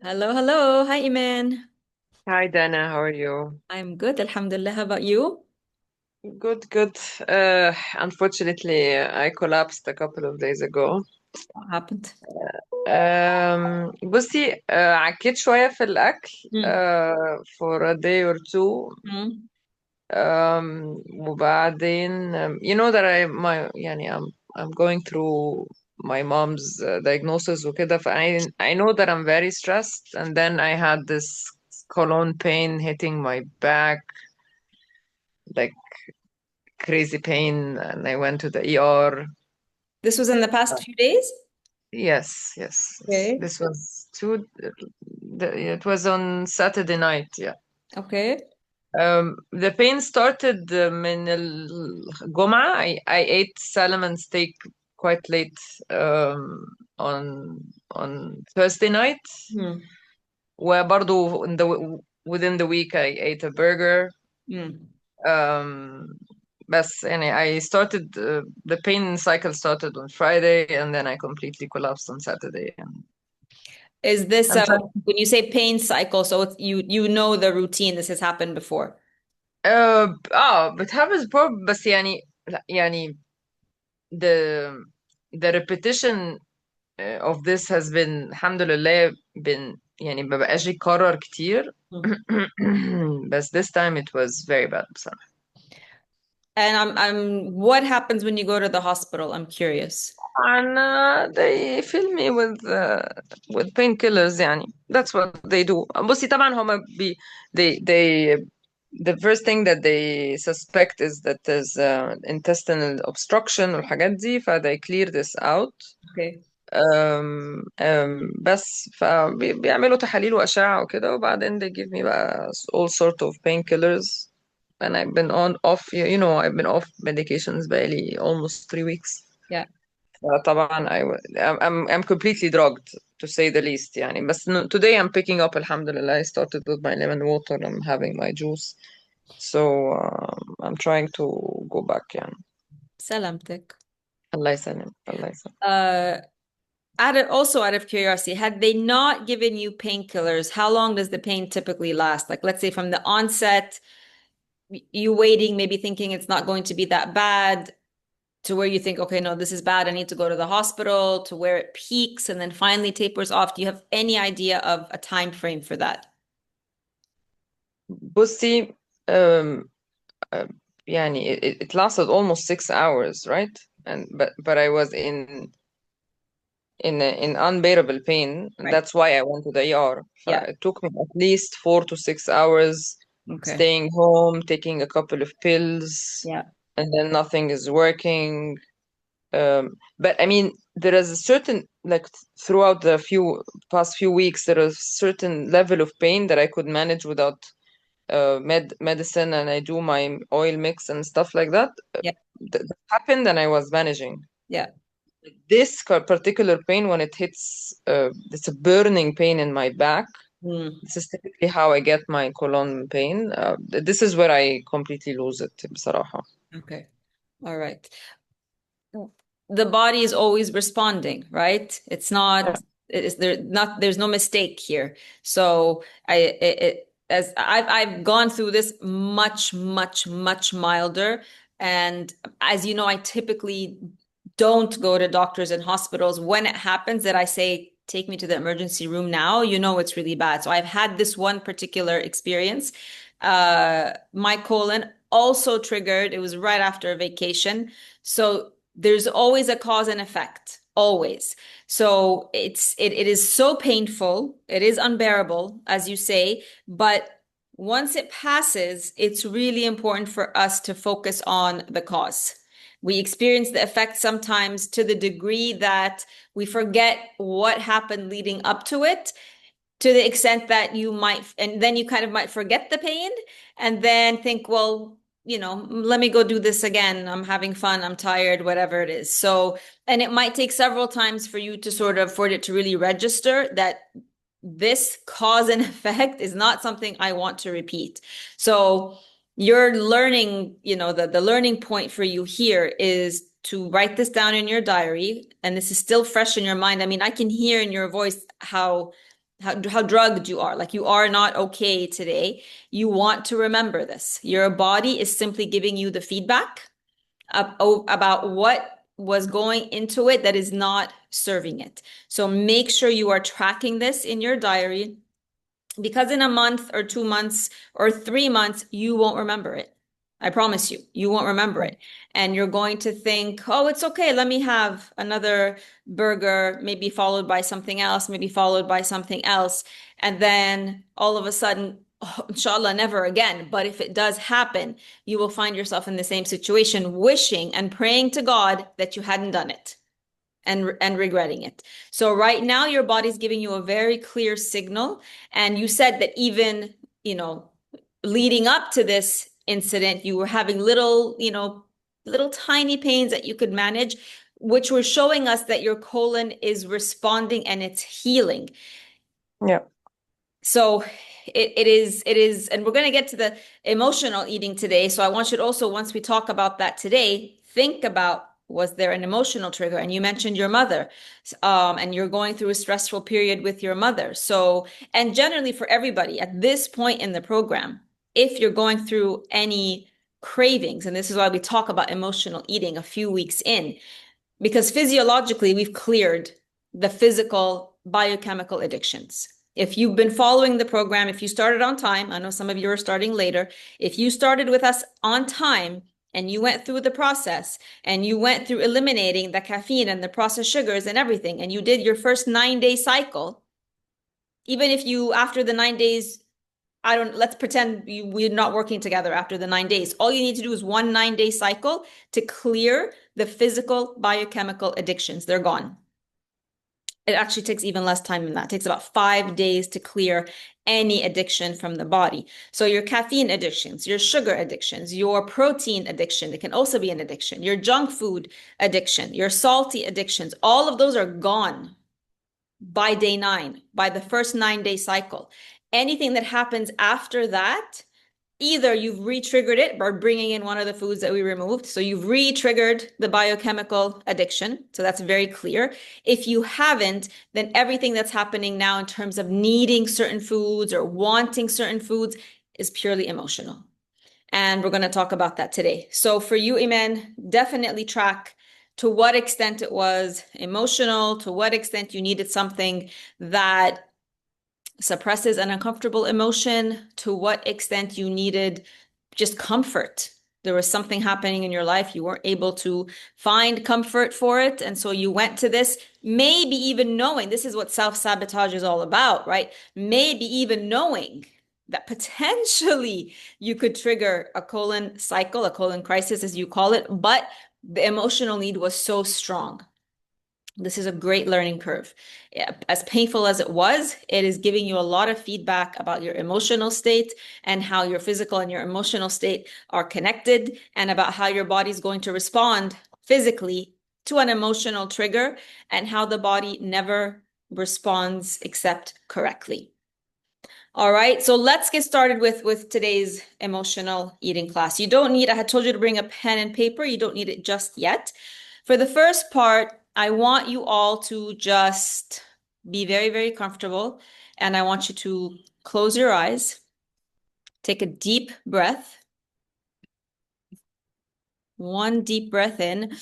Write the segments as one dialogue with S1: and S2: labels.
S1: Hello, hello. Hi, Iman.
S2: Hi Dana, how are you?
S1: I'm good, alhamdulillah. How about you?
S2: Good, good. Unfortunately, I collapsed a couple of days ago.
S1: What happened?
S2: بصي عكيت شوية في الأكل
S1: Mm.
S2: for a day or two.
S1: Mm.
S2: وبعدين you know that يعني I'm going through my mom's diagnosis وكده I know that I'm very stressed, and then I had this colon pain hitting my back, like crazy pain, and I went to the ER.
S1: This was in the past few days?
S2: Yes, yes, yes.
S1: Okay.
S2: This was it was on Saturday night, yeah.
S1: Okay.
S2: The pain started من الجمعة. I ate salmon steak quite late on Thursday night.
S1: Mm.
S2: وبرضو within the week I ate a burger.
S1: Mm.
S2: Um, بس يعني I started the pain cycle started on Friday, and then I completely collapsed on Saturday. And
S1: Is this
S2: I'm trying.
S1: when you say pain cycle, so it's you know the routine, this has happened before.
S2: بتحبس بروب بس يعني لا يعني the repetition of this has been الحمد لله been يعني ما بقاش يتكرر كتير.
S1: Mm.
S2: بس this time it was very bad بصراحة.
S1: And I'm what happens when you go to the hospital? I'm curious.
S2: And they fill me with painkillers يعني that's what they do. بصي طبعا هما they the first thing that they suspect is that there's intestinal obstruction والحاجات دي ف they clear this out.
S1: Okay.
S2: بس فبيعملوا تحاليل وأشعة وكده وبعدين they give me بقى all sort of painkillers, and I've been on off I've been off medications بقالي almost 3 weeks.
S1: Yeah.
S2: طبعا I'm completely drugged to say the least يعني بس today I'm picking up alhamdulillah. I started with my lemon water. I'm having my juice, so I'm trying to go back يعني.
S1: Salamtek.
S2: الله يسلم الله يسلم.
S1: Uh, also out of curiosity, had they not given you painkillers, how long does the pain typically last? Like, let's say from the onset, you waiting, maybe thinking it's not going to be that bad, to where you think, okay, no, this is bad. I need to go to the hospital, to where it peaks and then finally tapers off. Do you have any idea of a time frame for that?
S2: بصي uh, يعني it lasted almost 6 hours, right? And but I was in unbearable pain, and
S1: Right.
S2: that's why I went to the ER.
S1: Yeah.
S2: It took me at least 4 to 6 hours
S1: Okay.
S2: staying home, taking a couple of pills,
S1: Yeah.
S2: and then nothing is working. But I mean, there is a certain, like, throughout the past few weeks, there is a certain level of pain that I could manage without medicine, and I do my oil mix and stuff like that.
S1: Yeah.
S2: That happened, and I was managing.
S1: Yeah.
S2: This particular pain, when it hits, it's a burning pain in my back.
S1: Mm.
S2: This is typically how I get my colon pain. This is where I completely lose it بصراحة.
S1: Okay. All right. The body is always responding, right? It's
S2: Yeah.
S1: not, there's no mistake here. So as I've gone through this much milder. And as you know, I typically don't go to doctors and hospitals. When it happens that I say, take me to the emergency room now, you know it's really bad. So I've had this one particular experience. My colon also triggered, it was right after a vacation. So there's always a cause and effect, always. So it is so painful, it is unbearable, as you say, but once it passes, it's really important for us to focus on the cause. We experience the effect sometimes to the degree that we forget what happened leading up to it, to the extent that you might, and then you kind of might forget the pain and then think, well, let me go do this again. I'm having fun. I'm tired, whatever it is. So, and it might take several times for you to sort of, for it to really register that this cause and effect is not something I want to repeat. So you're learning, the learning point for you here is to write this down in your diary. And this is still fresh in your mind. I mean, I can hear in your voice how how drugged you are. Like you are not okay today. You want to remember this. Your body is simply giving you the feedback about what was going into it that is not serving it. So make sure you are tracking this in your diary because in a month or 2 months or 3 months, you won't remember it. I promise you, you won't remember it. And you're going to think, oh, it's okay. Let me have another burger, maybe followed by something else, maybe followed by something else. And then all of a sudden, oh, inshallah, never again. But if it does happen, you will find yourself in the same situation, wishing and praying to God that you hadn't done it and regretting it. So right now your body's giving you a very clear signal. And you said that even, leading up to this incident, you were having little tiny pains that you could manage, which were showing us that your colon is responding and it's healing.
S2: Yeah.
S1: So it is, and we're going to get to the emotional eating today. So I want you to also, once we talk about that today, think about, was there an emotional trigger? And you mentioned your mother, and you're going through a stressful period with your mother. So, and generally for everybody at this point in the program, if you're going through any cravings, and this is why we talk about emotional eating a few weeks in, because physiologically we've cleared the physical biochemical addictions. If you've been following the program, if you started on time, I know some of you are starting later. If you started with us on time and you went through the process and you went through eliminating the caffeine and the processed sugars and everything, and you did your first 9-day cycle, even if you, after the 9 days, let's pretend we're not working together after the 9 days. All you need to do is one 9-day cycle to clear the physical biochemical addictions. They're gone. It actually takes even less time than that. It takes about 5 days to clear any addiction from the body. So your caffeine addictions, your sugar addictions, your protein addiction, it can also be an addiction, your junk food addiction, your salty addictions, all of those are gone by day 9, by the first 9-day cycle. Anything that happens after that, either you've re-triggered it by bringing in one of the foods that we removed. So you've re-triggered the biochemical addiction. So that's very clear. If you haven't, then everything that's happening now in terms of needing certain foods or wanting certain foods is purely emotional. And we're going to talk about that today. So for you, Iman, definitely track to what extent it was emotional, to what extent you needed something that suppresses an uncomfortable emotion, to what extent you needed just comfort. There was something happening in your life, you weren't able to find comfort for it. And so you went to this, maybe even knowing this is what self-sabotage is all about, right? Maybe even knowing that potentially you could trigger a colon cycle, a colon crisis, as you call it, but the emotional need was so strong. This is a great learning curve. As painful as it was, it is giving you a lot of feedback about your emotional state and how your physical and your emotional state are connected, and about how your body is going to respond physically to an emotional trigger and how the body never responds except correctly. All right, so let's get started with today's emotional eating class. You don't need, I had told you to bring a pen and paper. You don't need it just yet. For the first part, I want you all to just be very, very comfortable. And I want you to close your eyes, take a deep breath. One deep breath in,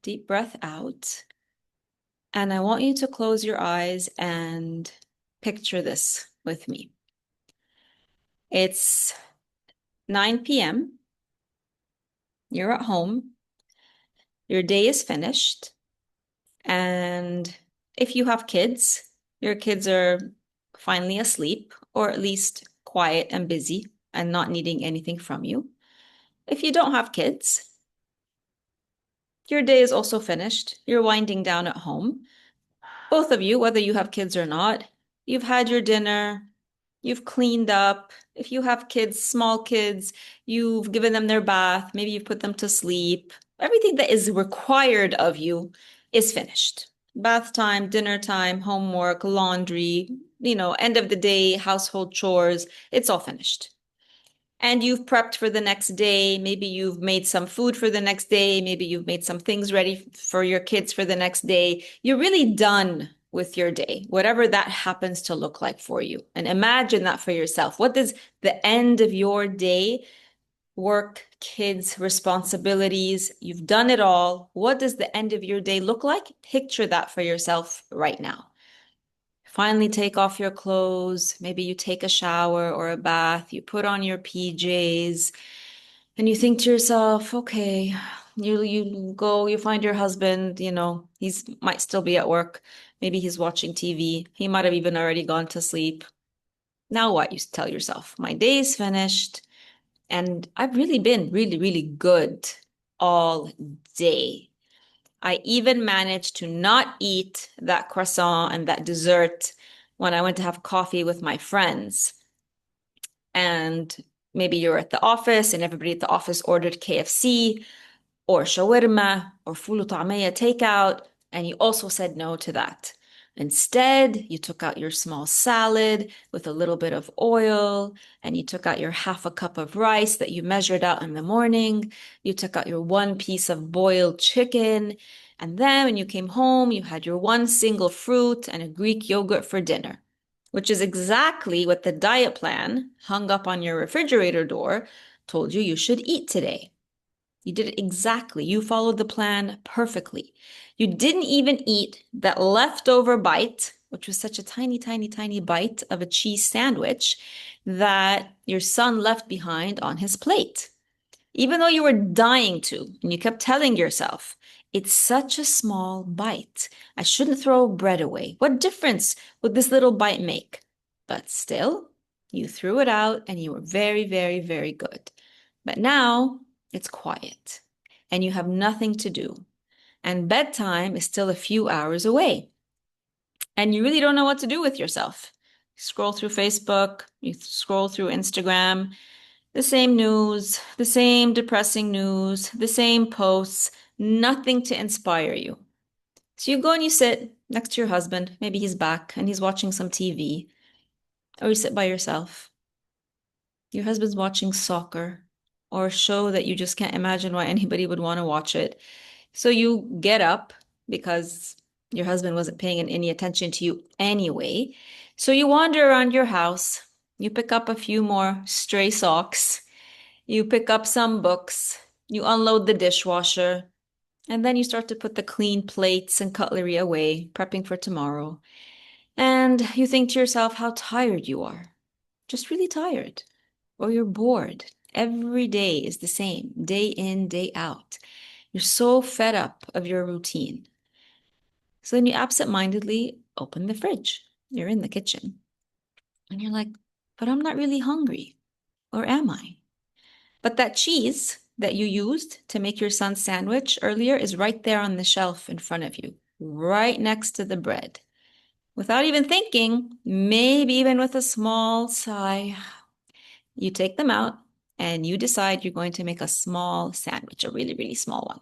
S1: deep breath out. And I want you to close your eyes and picture this with me. It's 9 p.m. You're at home. Your day is finished. And if you have kids, your kids are finally asleep, or at least quiet and busy and not needing anything from you. If you don't have kids, your day is also finished. You're winding down at home. Both of you, whether you have kids or not, you've had your dinner, you've cleaned up. If you have kids, small kids, you've given them their bath, maybe you've put them to sleep. Everything that is required of you is finished. Bath time, dinner time, homework, laundry, end of the day, household chores, it's all finished. and you've prepped for the next day. Maybe you've made some food for the next day. Maybe you've made some things ready for your kids for the next day. You're really done with your day, whatever that happens to look like for you. And imagine that for yourself. What does the end of your day, work, kids, responsibilities, you've done it all. What does the end of your day look like? Picture that for yourself right now. Finally, take off your clothes. Maybe you take a shower or a bath. You put on your PJs and you think to yourself, okay, you go, you find your husband, he's might still be at work. Maybe he's watching TV. He might have even already gone to sleep. Now what? You tell yourself, my day's finished and I've really been really, really good all day. I even managed to not eat that croissant and that dessert when I went to have coffee with my friends. And maybe you're at the office and everybody at the office ordered KFC or shawarma or fulu ta'amiyya takeout, and you also said no to that. Instead, you took out your small salad with a little bit of oil, and you took out your half a cup of rice that you measured out in the morning. You took out your one piece of boiled chicken, and then when you came home, you had your one single fruit and a Greek yogurt for dinner, which is exactly what the diet plan hung up on your refrigerator door told you should eat today. You did it exactly. You followed the plan perfectly. You didn't even eat that leftover bite, which was such a tiny, tiny, tiny bite of a cheese sandwich that your son left behind on his plate. Even though you were dying to, and you kept telling yourself, it's such a small bite. I shouldn't throw bread away. What difference would this little bite make? But still, you threw it out and you were very, very, very good. But now it's quiet and you have nothing to do. And bedtime is still a few hours away. And you really don't know what to do with yourself. You scroll through Facebook, you scroll through Instagram, the same news, the same depressing news, the same posts, nothing to inspire you. So you go and you sit next to your husband. Maybe he's back and he's watching some TV, or you sit by yourself. Your husband's watching soccer or a show that you just can't imagine why anybody would want to watch it. So you get up because your husband wasn't paying any attention to you anyway. So you wander around your house. You pick up a few more stray socks. You pick up some books. You unload the dishwasher. And then you start to put the clean plates and cutlery away, prepping for tomorrow. And you think to yourself how tired you are. Just really tired. Or you're bored. Every day is the same, day in, day out. You're so fed up of your routine. So then you absentmindedly open the fridge. You're in the kitchen. And you're like, but I'm not really hungry. Or am I? But that cheese that you used to make your son's sandwich earlier is right there on the shelf in front of you, right next to the bread. Without even thinking, maybe even with a small sigh, you take them out and you decide you're going to make a small sandwich, a really, really small one.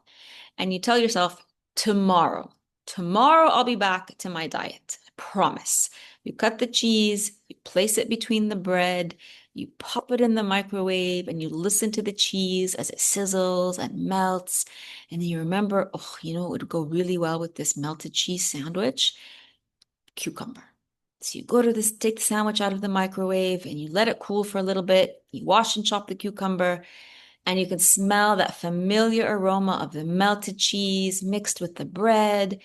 S1: And you tell yourself, tomorrow I'll be back to my diet. I promise. You cut the cheese, you place it between the bread, you pop it in the microwave, and you listen to the cheese as it sizzles and melts. And then you remember, oh, it would go really well with this melted cheese sandwich? Cucumber. So you go to this, take the sandwich out of the microwave and you let it cool for a little bit. You wash and chop the cucumber, and you can smell that familiar aroma of the melted cheese mixed with the bread.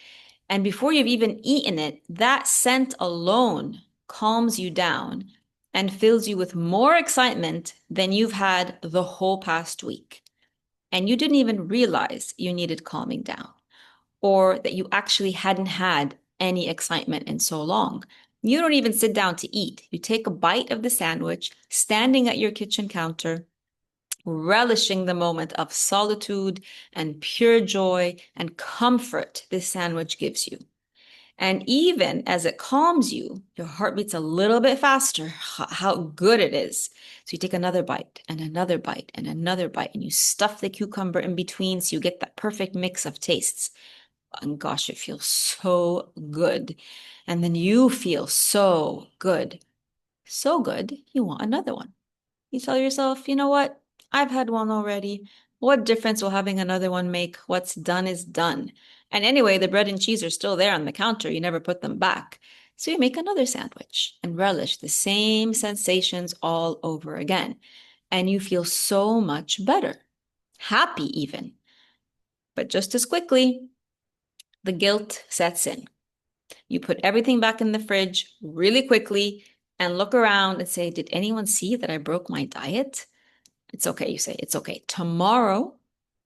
S1: And before you've even eaten it, that scent alone calms you down and fills you with more excitement than you've had the whole past week. And you didn't even realize you needed calming down, or that you actually hadn't had any excitement in so long. You don't even sit down to eat. You take a bite of the sandwich, standing at your kitchen counter, relishing the moment of solitude and pure joy and comfort this sandwich gives you. And even as it calms you, your heart beats a little bit faster, how good it is. So you take another bite and another bite and another bite, and you stuff the cucumber in between so you get that perfect mix of tastes. And gosh, it feels so good. And then you feel so good. So good, you want another one. You tell yourself, you know what? I've had one already. What difference will having another one make? What's done is done. And anyway, the bread and cheese are still there on the counter. You never put them back. So you make another sandwich and relish the same sensations all over again. And you feel so much better, happy even. But just as quickly, the guilt sets in. You put everything back in the fridge really quickly and look around and say, did anyone see that I broke my diet? It's okay, you say, it's okay. Tomorrow,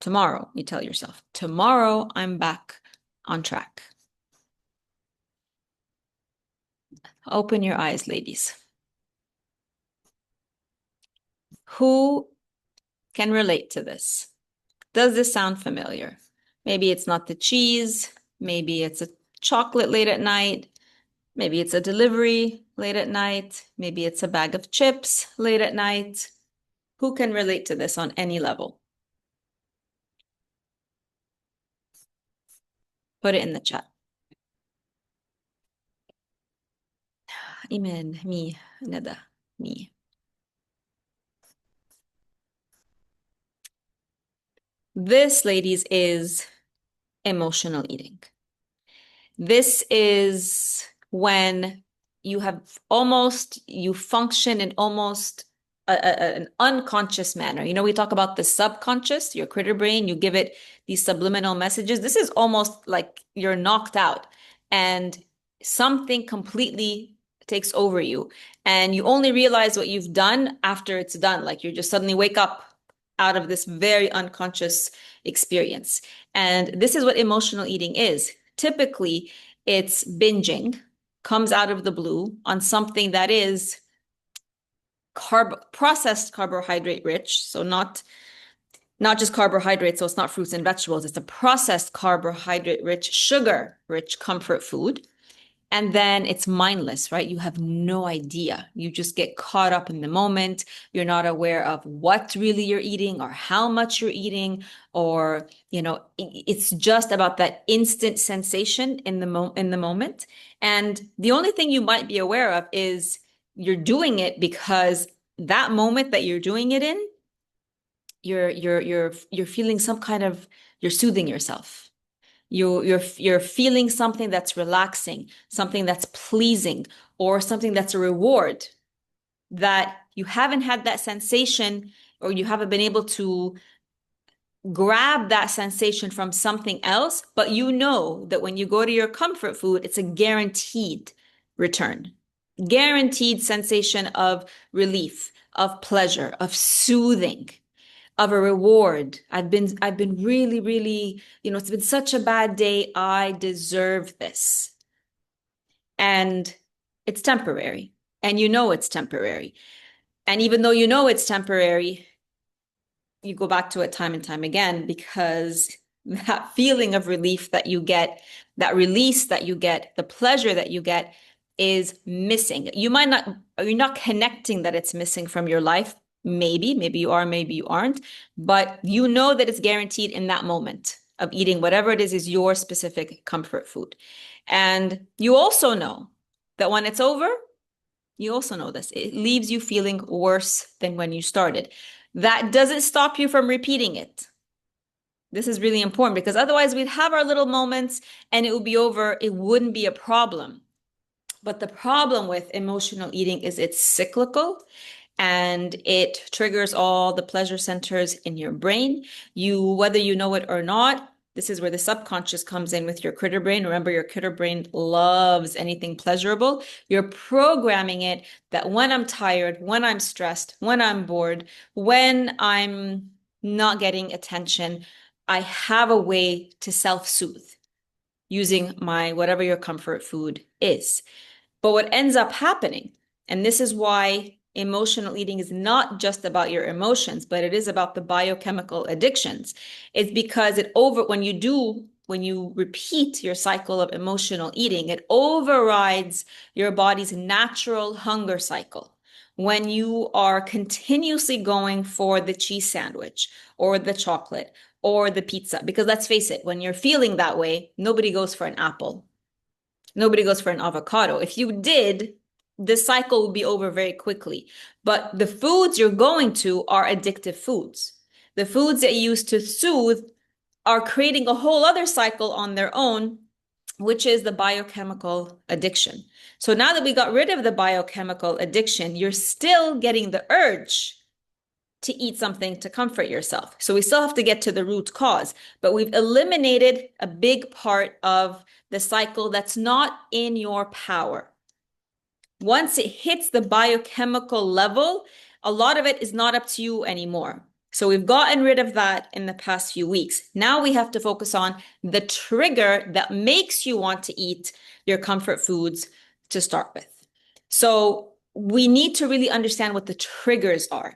S1: you tell yourself, tomorrow I'm back on track. Open your eyes, ladies. Who can relate to this? Does this sound familiar? Maybe it's not the cheese. Maybe it's a chocolate late at night. Maybe it's a delivery late at night. Maybe it's a bag of chips late at night. Who can relate to this on any level? Put it in the chat. Iman, me, Nada, me. This, ladies, is emotional eating. This is when you function in almost an unconscious manner. You know, we talk about the subconscious, your critter brain, you give it these subliminal messages. This is almost like you're knocked out and something completely takes over you. And you only realize what you've done after it's done. Like you just suddenly wake up out of this very unconscious experience. And this is what emotional eating is. Typically, it's binging, comes out of the blue on something that is processed carbohydrate rich, so not just carbohydrates, so it's not fruits and vegetables, it's a processed carbohydrate rich, sugar rich comfort food. And then it's mindless, right? You have no idea. You just get caught up in the moment. You're not aware of what really you're eating or how much you're eating, or, it's just about that instant sensation in the moment. And the only thing you might be aware of is you're doing it because that moment that you're doing it in, you're feeling some kind of, you're soothing yourself. You're feeling something that's relaxing, something that's pleasing, or something that's a reward that you haven't had that sensation, or you haven't been able to grab that sensation from something else, but you know that when you go to your comfort food, it's a guaranteed return, guaranteed sensation of relief, of pleasure, of soothing, of a reward. I've been really, really, it's been such a bad day. I deserve this. And it's temporary. And you know it's temporary. And even though you know it's temporary, you go back to it time and time again, because that feeling of relief that you get, that release that you get, the pleasure that you get is missing. You're not connecting that it's missing from your life. Maybe you are, maybe you aren't, but you know that it's guaranteed in that moment of eating whatever it is your specific comfort food. And you also know that when it's over, you also know this, it leaves you feeling worse than when you started. That doesn't stop you from repeating it. This is really important, because otherwise we'd have our little moments and it would be over. It wouldn't be a problem. But the problem with emotional eating is it's cyclical, and it triggers all the pleasure centers in your brain. Whether you know it or not, this is where the subconscious comes in with your critter brain. Remember, your critter brain loves anything pleasurable. You're programming it that when I'm tired, when I'm stressed, when I'm bored, when I'm not getting attention, I have a way to self-soothe using whatever your comfort food is. But what ends up happening, and this is why emotional eating is not just about your emotions, but it is about the biochemical addictions, is because when you repeat your cycle of emotional eating, it overrides your body's natural hunger cycle. When you are continuously going for the cheese sandwich or the chocolate or the pizza, because let's face it, when you're feeling that way, nobody goes for an apple. Nobody goes for an avocado. If you did, this cycle will be over very quickly. But the foods you're going to are addictive foods. The foods that you use to soothe are creating a whole other cycle on their own, which is the biochemical addiction. So now that we got rid of the biochemical addiction, you're still getting the urge to eat something to comfort yourself. So we still have to get to the root cause, but we've eliminated a big part of the cycle that's not in your power. Once it hits the biochemical level, a lot of it is not up to you anymore. So we've gotten rid of that in the past few weeks. Now we have to focus on the trigger that makes you want to eat your comfort foods to start with. So we need to really understand what the triggers are.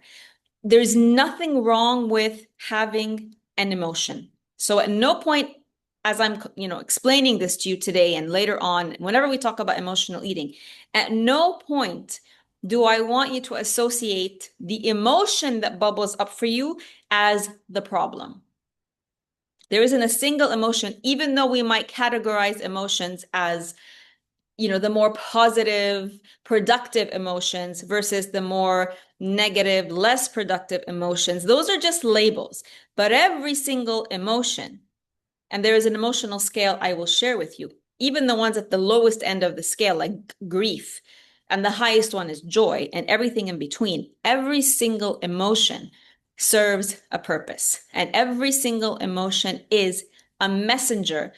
S1: There's nothing wrong with having an emotion. So at no point, as I'm, explaining this to you today and later on, whenever we talk about emotional eating, at no point do I want you to associate the emotion that bubbles up for you as the problem. There isn't a single emotion, even though we might categorize emotions as, the more positive, productive emotions versus the more negative, less productive emotions. Those are just labels. But every single emotion, and there is an emotional scale I will share with you, even the ones at the lowest end of the scale, like grief, and the highest one is joy, and everything in between. Every single emotion serves a purpose, and every single emotion is a messenger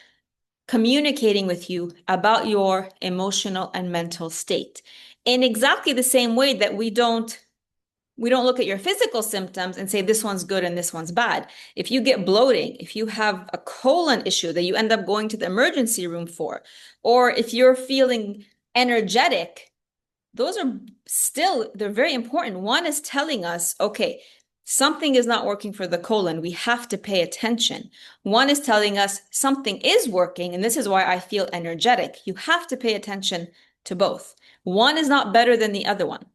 S1: communicating with you about your emotional and mental state. In exactly the same way that we don't look at your physical symptoms and say this one's good and this one's bad. If you get bloating, if you have a colon issue that you end up going to the emergency room for, or if you're feeling energetic, those are still, they're very important. One is telling us, okay, something is not working for the colon. We have to pay attention. One is telling us something is working, and this is why I feel energetic. You have to pay attention to both. One is not better than the other one.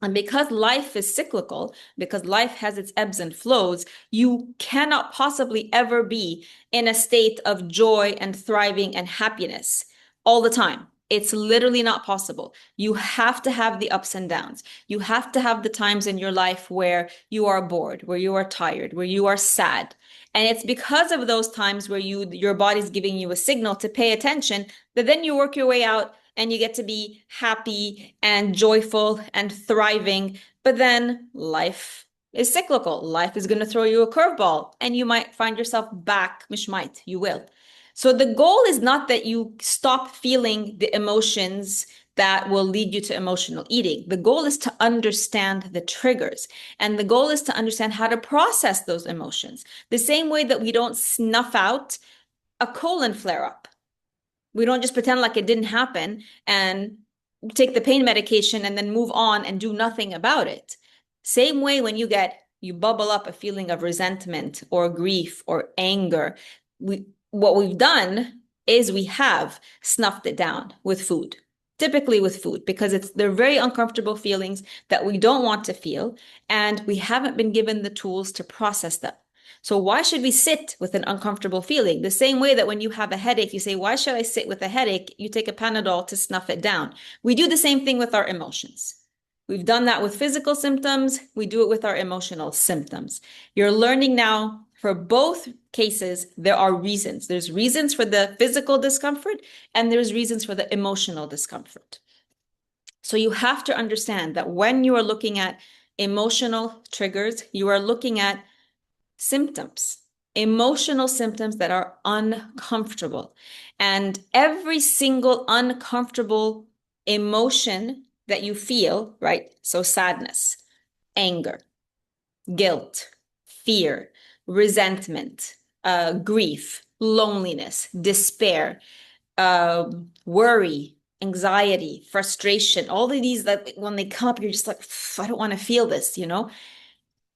S1: And because life is cyclical, because life has its ebbs and flows, you cannot possibly ever be in a state of joy and thriving and happiness all the time. It's literally not possible. You have to have the ups and downs. You have to have the times in your life where you are bored, where you are tired, where you are sad. And it's because of those times where your body's giving you a signal to pay attention that then you work your way out and you get to be happy and joyful and thriving. But then life is cyclical. Life is going to throw you a curveball and you might find yourself back, mish might, you will. So the goal is not that you stop feeling the emotions that will lead you to emotional eating. The goal is to understand the triggers. And the goal is to understand how to process those emotions. The same way that we don't snuff out a colon flare-up. We don't just pretend like it didn't happen and take the pain medication and then move on and do nothing about it. Same way when you bubble up a feeling of resentment or grief or anger, what we've done is we have snuffed it down with food, typically with food, because they're very uncomfortable feelings that we don't want to feel, and we haven't been given the tools to process them. So why should we sit with an uncomfortable feeling? The same way that when you have a headache, you say, why should I sit with a headache? You take a Panadol to snuff it down. We do the same thing with our emotions. We've done that with physical symptoms. We do it with our emotional symptoms. You're learning now for both cases, there are reasons. There's reasons for the physical discomfort and there's reasons for the emotional discomfort. So you have to understand that when you are looking at emotional triggers, you are looking at symptoms, emotional symptoms that are uncomfortable. And every single uncomfortable emotion that you feel, right? So sadness, anger, guilt, fear, resentment, grief, loneliness, despair, worry, anxiety, frustration, all of these that when they come up, you're just like, I don't want to feel this,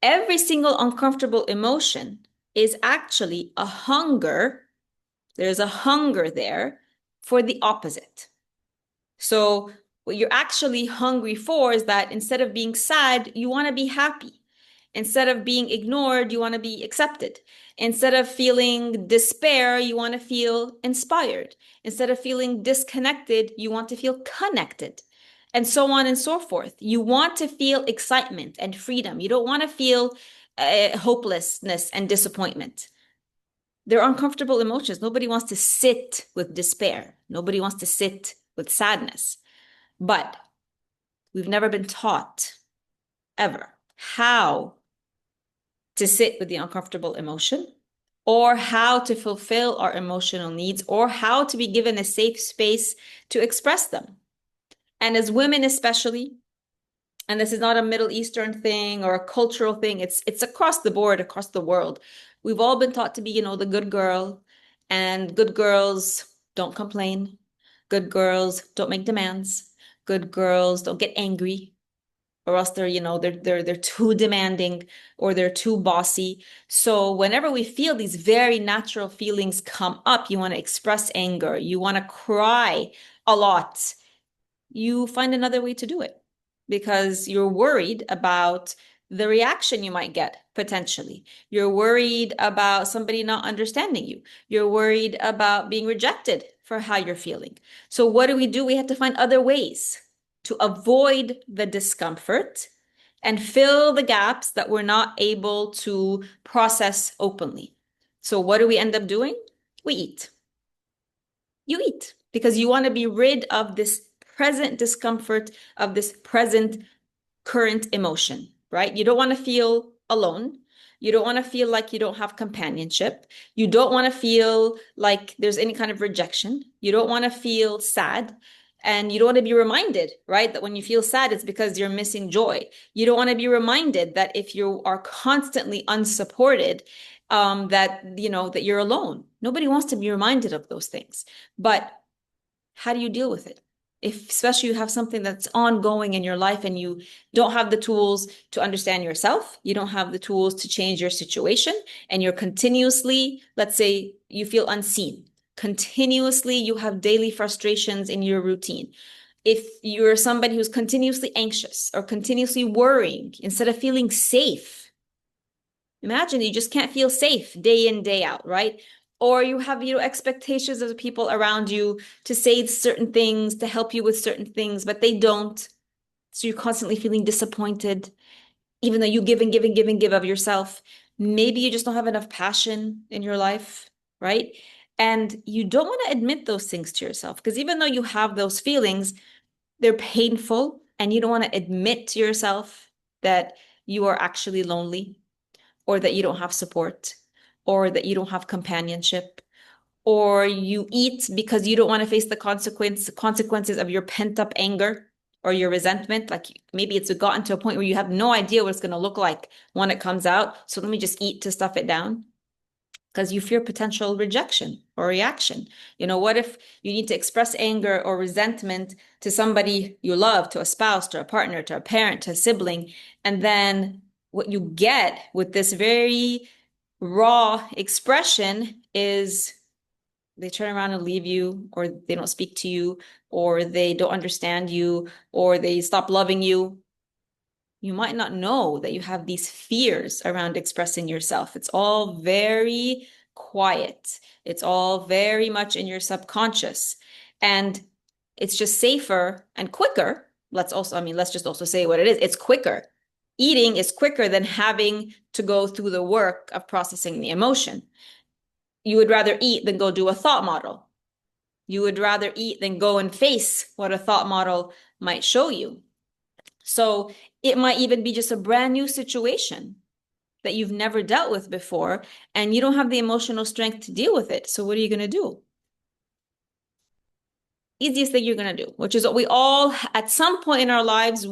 S1: Every single uncomfortable emotion is actually a hunger. There's a hunger there for the opposite. So what you're actually hungry for is that instead of being sad, you want to be happy. Instead of being ignored, you want to be accepted. Instead of feeling despair, you want to feel inspired. Instead of feeling disconnected, you want to feel connected. and so on and so forth. You want to feel excitement and freedom. You don't want to feel hopelessness and disappointment. They're uncomfortable emotions. Nobody wants to sit with despair. Nobody wants to sit with sadness. But we've never been taught ever how to sit with the uncomfortable emotion, or how to fulfill our emotional needs, or how to be given a safe space to express them. And as women, especially, and this is not a Middle Eastern thing or a cultural thing, it's across the board, across the world. We've all been taught to be, the good girl, and good girls don't complain. Good girls don't make demands. Good girls don't get angry, or else they're too demanding, or they're too bossy. So whenever we feel these very natural feelings come up, you want to express anger, you want to cry a lot, you find another way to do it because you're worried about the reaction you might get potentially. You're worried about somebody not understanding you. You're worried about being rejected for how you're feeling. So what do? We have to find other ways to avoid the discomfort and fill the gaps that we're not able to process openly. So what do we end up doing? We eat. You eat because you want to be rid of this present discomfort, of this present current emotion, right? You don't want to feel alone. You don't want to feel like you don't have companionship. You don't want to feel like there's any kind of rejection. You don't want to feel sad. And you don't want to be reminded, right, that when you feel sad, it's because you're missing joy. You don't want to be reminded that if you are constantly unsupported, that you're alone. Nobody wants to be reminded of those things. But how do you deal with it? If especially you have something that's ongoing in your life and you don't have the tools to understand yourself, you don't have the tools to change your situation, and you're continuously, let's say you feel unseen, continuously you have daily frustrations in your routine. If you're somebody who's continuously anxious or continuously worrying instead of feeling safe, imagine you just can't feel safe day in, day out, right? Or you have, expectations of the people around you to say certain things, to help you with certain things, but they don't. So you're constantly feeling disappointed, even though you give and give and give and give of yourself. Maybe you just don't have enough passion in your life, right? And you don't want to admit those things to yourself because even though you have those feelings, they're painful, and you don't want to admit to yourself that you are actually lonely, or that you don't have support, or that you don't have companionship, or you eat because you don't want to face the consequences of your pent-up anger or your resentment. Like maybe it's gotten to a point where you have no idea what it's going to look like when it comes out. So let me just eat to stuff it down because you fear potential rejection or reaction. What if you need to express anger or resentment to somebody you love, to a spouse, to a partner, to a parent, to a sibling, and then what you get with this very raw expression is they turn around and leave you, or they don't speak to you, or they don't understand you, or they stop loving you. You might not know that you have these fears around expressing yourself. It's all very quiet. It's all very much in your subconscious. And it's just safer and quicker. Let's just also say what it is. It's quicker. Eating is quicker than having to go through the work of processing the emotion. You would rather eat than go do a thought model. You would rather eat than go and face what a thought model might show you. So it might even be just a brand new situation that you've never dealt with before, and you don't have the emotional strength to deal with it. So what are you going to do? Easiest thing you're going to do, which is what we all, at some point in our lives,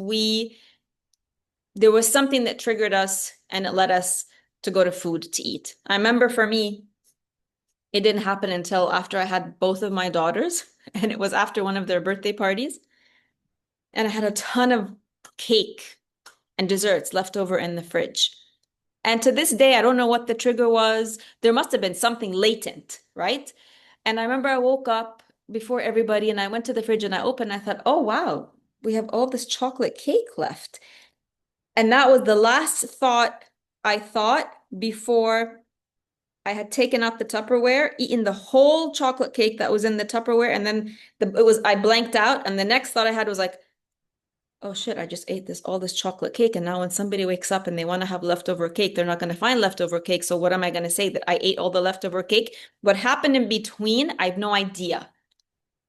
S1: there was something that triggered us and it led us to go to food to eat. I remember for me, it didn't happen until after I had both of my daughters, and it was after one of their birthday parties. And I had a ton of cake and desserts left over in the fridge. And to this day, I don't know what the trigger was. There must have been something latent, right? And I remember I woke up before everybody and I went to the fridge and I opened, I thought, oh, wow, we have all this chocolate cake left. And that was the last thought I thought before I had taken out the Tupperware, eaten the whole chocolate cake that was in the Tupperware, and then I blanked out. And the next thought I had was like, oh shit, I just ate all this chocolate cake. And now when somebody wakes up and they want to have leftover cake, they're not going to find leftover cake. So what am I going to say? That I ate all the leftover cake? What happened in between? I have no idea.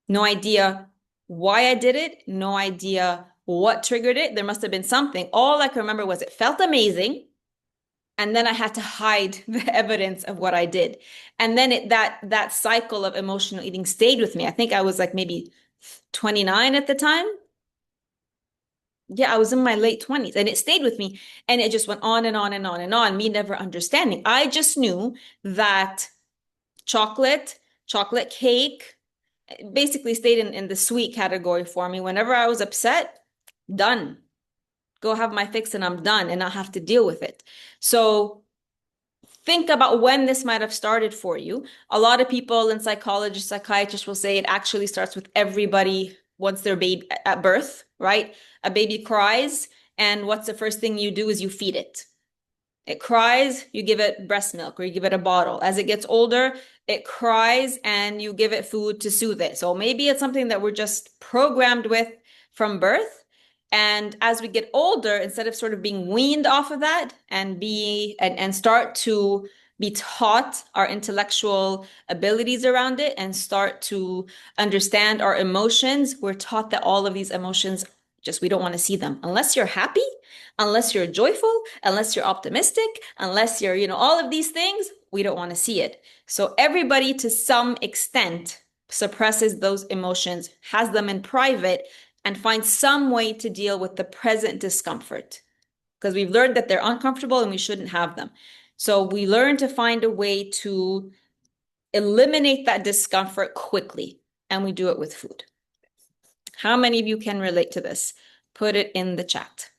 S1: No idea why I did it. No idea what triggered it. There must have been something. All I can remember was it felt amazing. And then I had to hide the evidence of what I did. And then that cycle of emotional eating stayed with me. I think I was like maybe 29 at the time. Yeah, I was in my late 20s and it stayed with me. And it just went on and on and on and on, me never understanding. I just knew that chocolate cake, basically stayed in the sweet category for me. Whenever I was upset, done. Go have my fix and I'm done and not have to deal with it. So think about when this might have started for you. A lot of people and psychologists, psychiatrists will say it actually starts with everybody once they're baby at birth, right? A baby cries, and what's the first thing you do is you feed it. It cries, you give it breast milk or you give it a bottle. As it gets older, it cries and you give it food to soothe it. So maybe it's something that we're just programmed with from birth. And as we get older, instead of sort of being weaned off of that and start to be taught our intellectual abilities around it and start to understand our emotions, we're taught that all of these emotions just we don't want to see them. Unless you're happy, unless you're joyful, unless you're optimistic, unless you're, all of these things, we don't want to see it. So everybody to some extent suppresses those emotions, has them in private, and finds some way to deal with the present discomfort. Because we've learned that they're uncomfortable and we shouldn't have them. So we learn to find a way to eliminate that discomfort quickly, and we do it with food. How many of you can relate to this? Put it in the chat.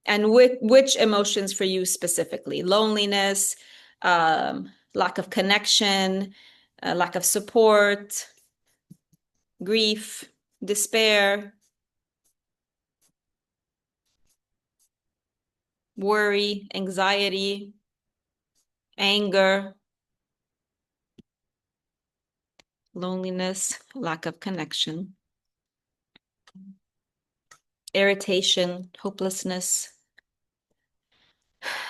S1: And which emotions for you specifically? Loneliness, lack of connection, lack of support, grief, despair, worry, anxiety, anger, loneliness, lack of connection, irritation, hopelessness.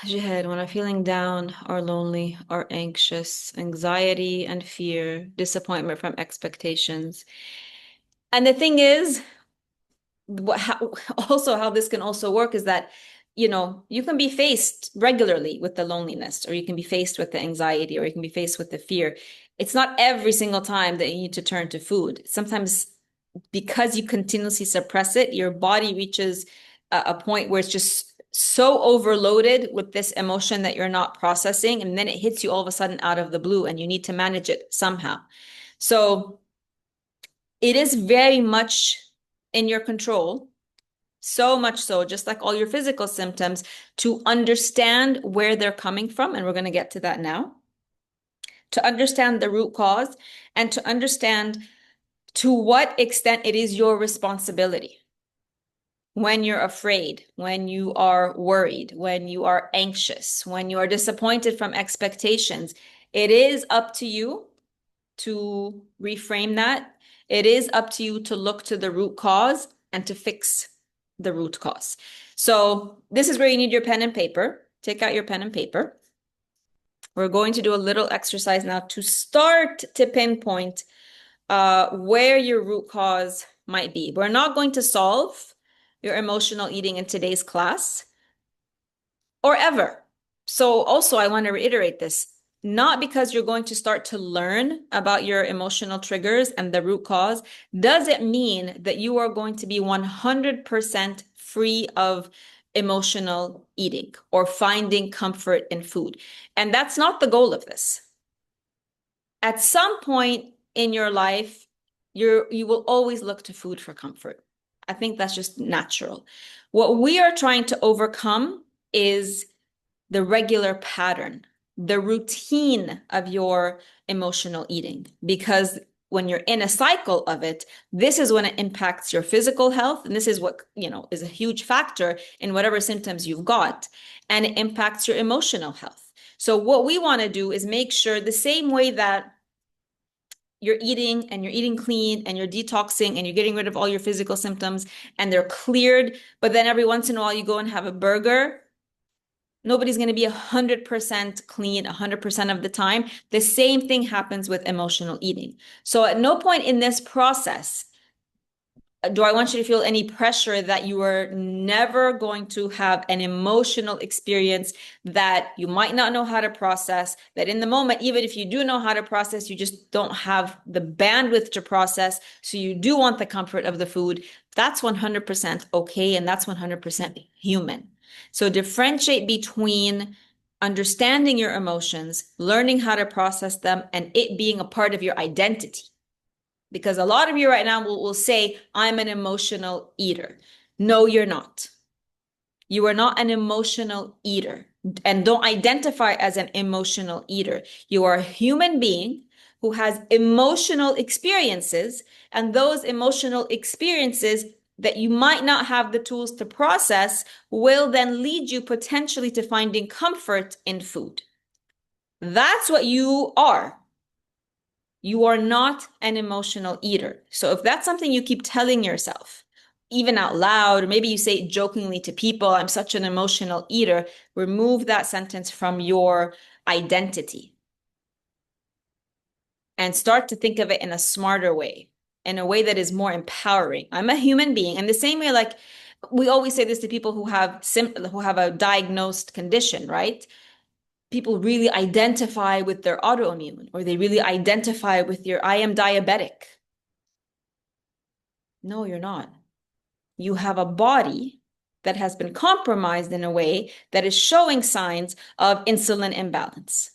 S1: Jihad, when I'm feeling down or lonely or anxious, anxiety and fear, disappointment from expectations. And the thing is, how this can also work is that, you can be faced regularly with the loneliness, or you can be faced with the anxiety, or you can be faced with the fear. It's not every single time that you need to turn to food. Sometimes because you continuously suppress it, your body reaches a point where it's just so overloaded with this emotion that you're not processing, and then it hits you all of a sudden out of the blue and you need to manage it somehow. So it is very much in your control, so much so, just like all your physical symptoms, to understand where they're coming from. And we're going to get to that now. To understand the root cause and to understand to what extent it is your responsibility. When you're afraid, when you are worried, when you are anxious, when you are disappointed from expectations, it is up to you to reframe that. It is up to you to look to the root cause and to fix the root cause. So this is where you need your pen and paper. Take out your pen and paper. We're going to do a little exercise now to start to pinpoint where your root cause might be. We're not going to solve your emotional eating in today's class or ever. So also, I want to reiterate this. Not because you're going to start to learn about your emotional triggers and the root cause, does it mean that you are going to be 100% free of emotional eating or finding comfort in food. And that's not the goal of this. At some point in your life, you will always look to food for comfort. I think that's just natural. What we are trying to overcome is the regular pattern, the routine of your emotional eating. Because when you're in a cycle of it, this is when it impacts your physical health. And this is what, is a huge factor in whatever symptoms you've got. And it impacts your emotional health. So what we want to do is make sure the same way that, you're eating and you're eating clean and you're detoxing and you're getting rid of all your physical symptoms and they're cleared, but then every once in a while you go and have a burger, nobody's going to be 100% clean 100% of the time. The same thing happens with emotional eating. So at no point in this process do I want you to feel any pressure that you are never going to have an emotional experience that you might not know how to process, that in the moment, even if you do know how to process, you just don't have the bandwidth to process. So you do want the comfort of the food. That's 100% okay. And that's 100% human. So differentiate between understanding your emotions, learning how to process them, and it being a part of your identity. Because a lot of you right now will say, I'm an emotional eater. No, you're not. You are not an emotional eater. And don't identify as an emotional eater. You are a human being who has emotional experiences, and those emotional experiences that you might not have the tools to process will then lead you potentially to finding comfort in food. That's what you are. You are not an emotional eater. So if that's something you keep telling yourself, even out loud, or maybe you say it jokingly to people, I'm such an emotional eater, remove that sentence from your identity and start to think of it in a smarter way, in a way that is more empowering. I'm a human being. And the same way, like we always say this to people who have a diagnosed condition, right? People really identify with their autoimmune, or they really identify with your, I am diabetic. No, you're not. You have a body that has been compromised in a way that is showing signs of insulin imbalance.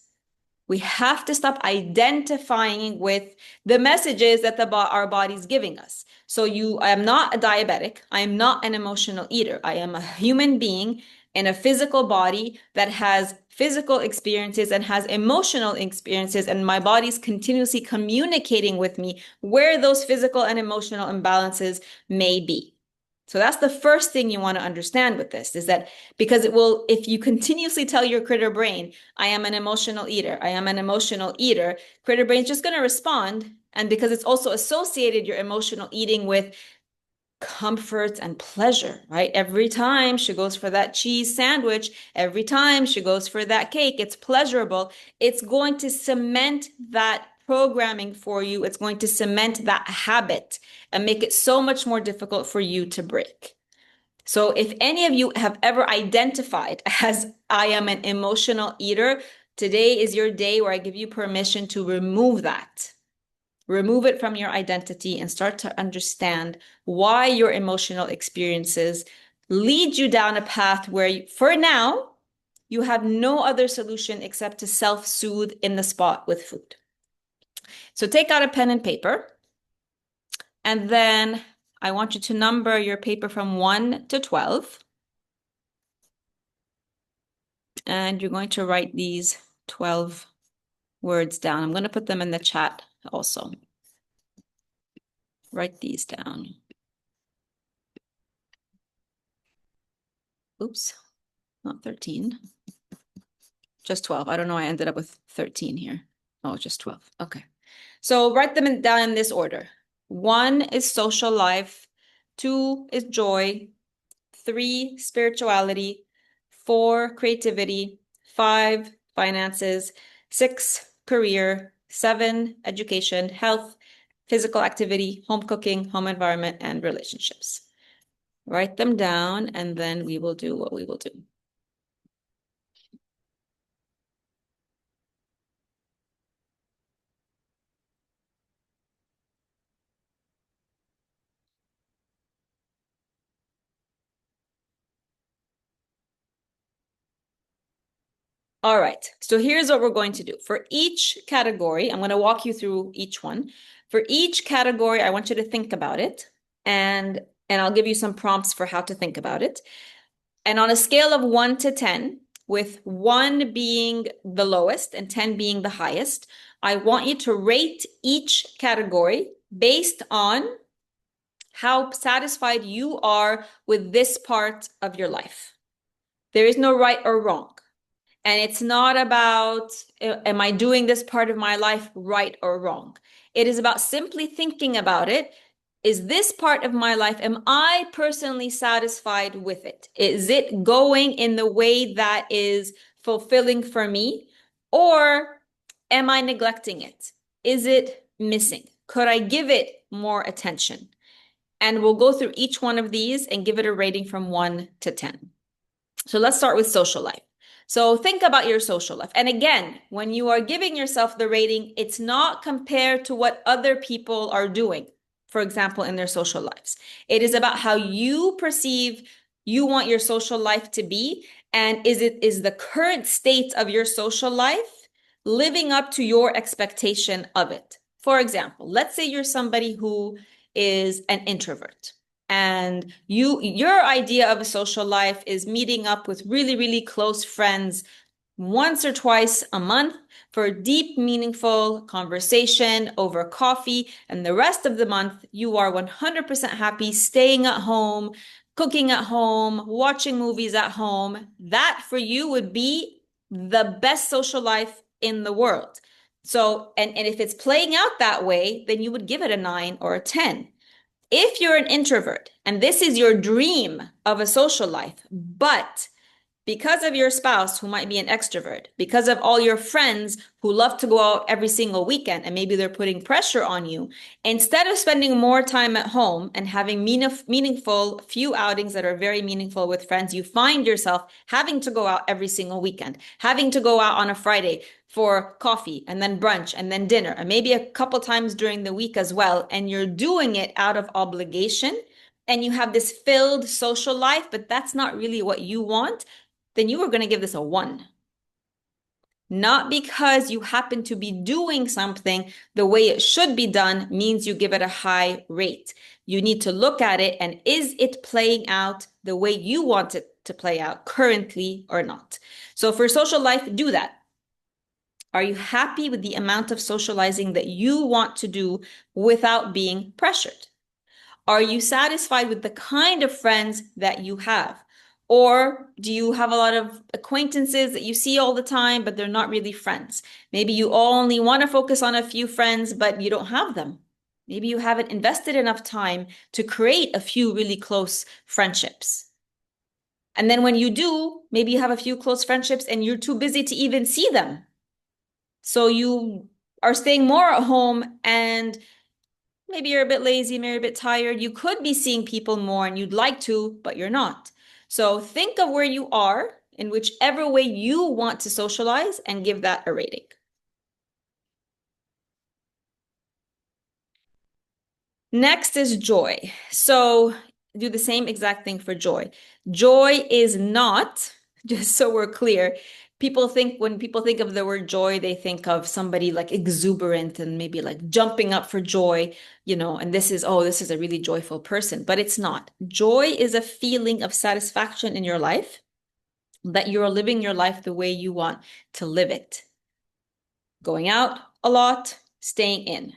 S1: We have to stop identifying with the messages that our body's giving us. So I am not a diabetic. I am not an emotional eater. I am a human being in a physical body that has physical experiences and has emotional experiences, and my body's continuously communicating with me where those physical and emotional imbalances may be. So that's the first thing you want to understand with this, is that because if you continuously tell your critter brain, I am an emotional eater, I am an emotional eater, critter brain's just going to respond. And because it's also associated your emotional eating with comfort and pleasure, right? Every time she goes for that cheese sandwich, every time she goes for that cake, it's pleasurable. It's going to cement that programming for you. It's going to cement that habit and make it so much more difficult for you to break. So if any of you have ever identified as I am an emotional eater, today is your day where I give you permission to remove that. Remove it from your identity and start to understand why your emotional experiences lead you down a path where, for now, you have no other solution except to self-soothe in the spot with food. So take out a pen and paper, and then I want you to number your paper from 1 to 12. And you're going to write these 12 words down. I'm going to put them in the chat also. Write these down. Oops, not 13. Just 12. I don't know. I ended up with 13 here. Oh, just 12. Okay. So write them down in this order. 1 is social life. 2 is joy. 3, spirituality. 4, creativity. 5, finances. 6, career. 7, education, health, physical activity, home cooking, home environment, and relationships. Write them down, and then we will do what we will do. All right, so here's what we're going to do. For each category, I'm going to walk you through each one. For each category, I want you to think about it, and I'll give you some prompts for how to think about it. And on a scale of 1 to 10, with 1 being the lowest and 10 being the highest, I want you to rate each category based on how satisfied you are with this part of your life. There is no right or wrong. And it's not about, am I doing this part of my life right or wrong? It is about simply thinking about it. Is this part of my life, am I personally satisfied with it? Is it going in the way that is fulfilling for me? Or am I neglecting it? Is it missing? Could I give it more attention? And we'll go through each one of these and give it a rating from 1 to 10. So let's start with social life. So think about your social life. And again, when you are giving yourself the rating, it's not compared to what other people are doing, for example, in their social lives. It is about how you perceive you want your social life to be. And is the current state of your social life living up to your expectation of it? For example, let's say you're somebody who is an introvert. And your idea of a social life is meeting up with really, really close friends once or twice a month for deep, meaningful conversation over coffee. And the rest of the month, you are 100% happy staying at home, cooking at home, watching movies at home. That for you would be the best social life in the world. So, and if it's playing out that way, then you would give it a 9 or a 10. If you're an introvert and this is your dream of a social life, but because of your spouse who might be an extrovert, because of all your friends who love to go out every single weekend and maybe they're putting pressure on you, instead of spending more time at home and having meaningful few outings that are very meaningful with friends, you find yourself having to go out every single weekend, having to go out on a Friday for coffee and then brunch and then dinner and maybe a couple times during the week as well. And you're doing it out of obligation and you have this filled social life, but that's not really what you want, then you are going to give this a 1. Not because you happen to be doing something the way it should be done means you give it a high rate. You need to look at it and is it playing out the way you want it to play out currently or not? So for social life, do that. Are you happy with the amount of socializing that you want to do without being pressured? Are you satisfied with the kind of friends that you have? Or do you have a lot of acquaintances that you see all the time, but they're not really friends? Maybe you only want to focus on a few friends, but you don't have them. Maybe you haven't invested enough time to create a few really close friendships. And then when you do, maybe you have a few close friendships and you're too busy to even see them. So you are staying more at home and maybe you're a bit lazy, maybe you're a bit tired. You could be seeing people more and you'd like to, but you're not. So think of where you are in whichever way you want to socialize and give that a rating. Next is joy. So do the same exact thing for joy. Joy is not, just so we're clear, when people think of the word joy, they think of somebody like exuberant and maybe like jumping up for joy, and this is a really joyful person, but it's not. Joy is a feeling of satisfaction in your life, that you're living your life the way you want to live it. Going out a lot, staying in.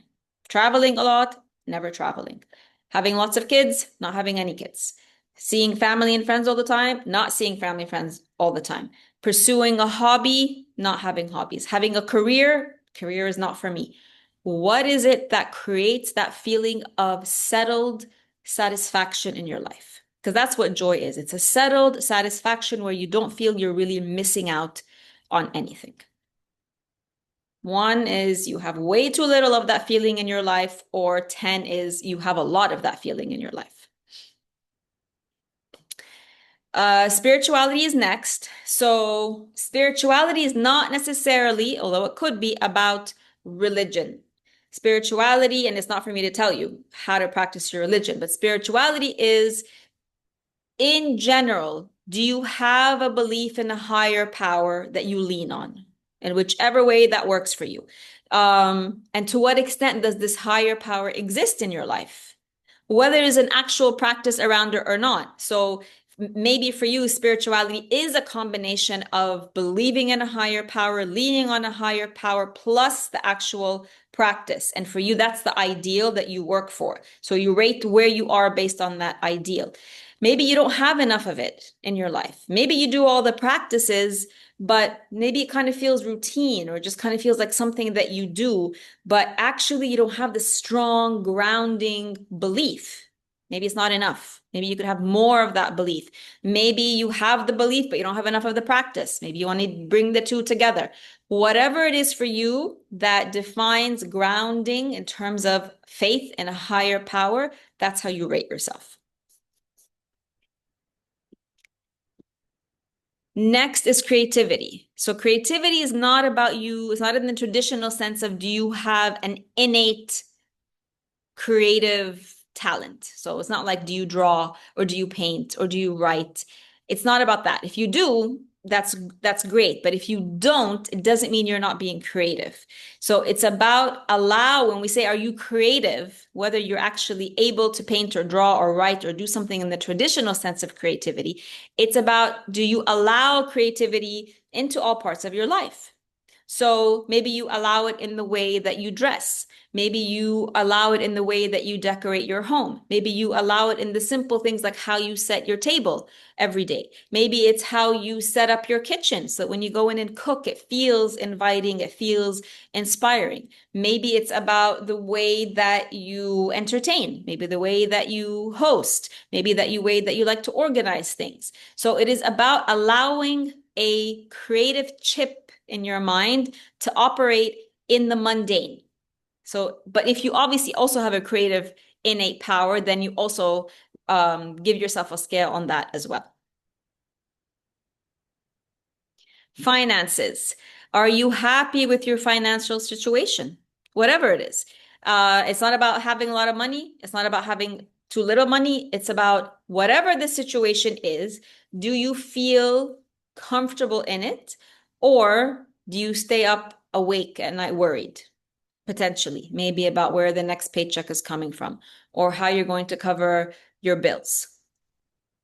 S1: Traveling a lot, never traveling. Having lots of kids, not having any kids. Seeing family and friends all the time, not seeing family and friends all the time. Pursuing a hobby, not having hobbies. Having a career is not for me. What is it that creates that feeling of settled satisfaction in your life? Because that's what joy is. It's a settled satisfaction where you don't feel you're really missing out on anything. 1 is you have way too little of that feeling in your life, or 10 is you have a lot of that feeling in your life. Spirituality is next. So spirituality is not necessarily, although it could be, about religion. Spirituality, and it's not for me to tell you how to practice your religion, but spirituality is, in general, do you have a belief in a higher power that you lean on? In whichever way that works for you. And to what extent does this higher power exist in your life? Whether there's an actual practice around it or not. So maybe for you, spirituality is a combination of believing in a higher power, leaning on a higher power, plus the actual practice. And for you, that's the ideal that you work for. So you rate where you are based on that ideal. Maybe you don't have enough of it in your life. Maybe you do all the practices, but maybe it kind of feels routine or just kind of feels like something that you do, but actually you don't have the strong grounding belief. Maybe it's not enough. Maybe you could have more of that belief. Maybe you have the belief, but you don't have enough of the practice. Maybe you want to bring the two together. Whatever it is for you that defines grounding in terms of faith in a higher power, that's how you rate yourself. Next is creativity. So creativity is not about you, it's not in the traditional sense of do you have an innate creative talent. So it's not like do you draw or do you paint or do you write? It's not about that. If you do, that's great. But if you don't, it doesn't mean you're not being creative. So it's about when we say, are you creative, whether you're actually able to paint or draw or write or do something in the traditional sense of creativity, it's about, do you allow creativity into all parts of your life? So maybe you allow it in the way that you dress. Maybe you allow it in the way that you decorate your home. Maybe you allow it in the simple things like how you set your table every day. Maybe it's how you set up your kitchen so that when you go in and cook, it feels inviting, it feels inspiring. Maybe it's about the way that you entertain, maybe the way that you host, maybe way that you like to organize things. So it is about allowing a creative chip in your mind to operate in the mundane. So, but if you obviously also have a creative innate power, then you also give yourself a scale on that as well. Finances. Are you happy with your financial situation? Whatever it is. It's not about having a lot of money. It's not about having too little money. It's about whatever the situation is. Do you feel comfortable in it? Or do you stay up awake at night worried? Potentially, maybe about where the next paycheck is coming from or how you're going to cover your bills.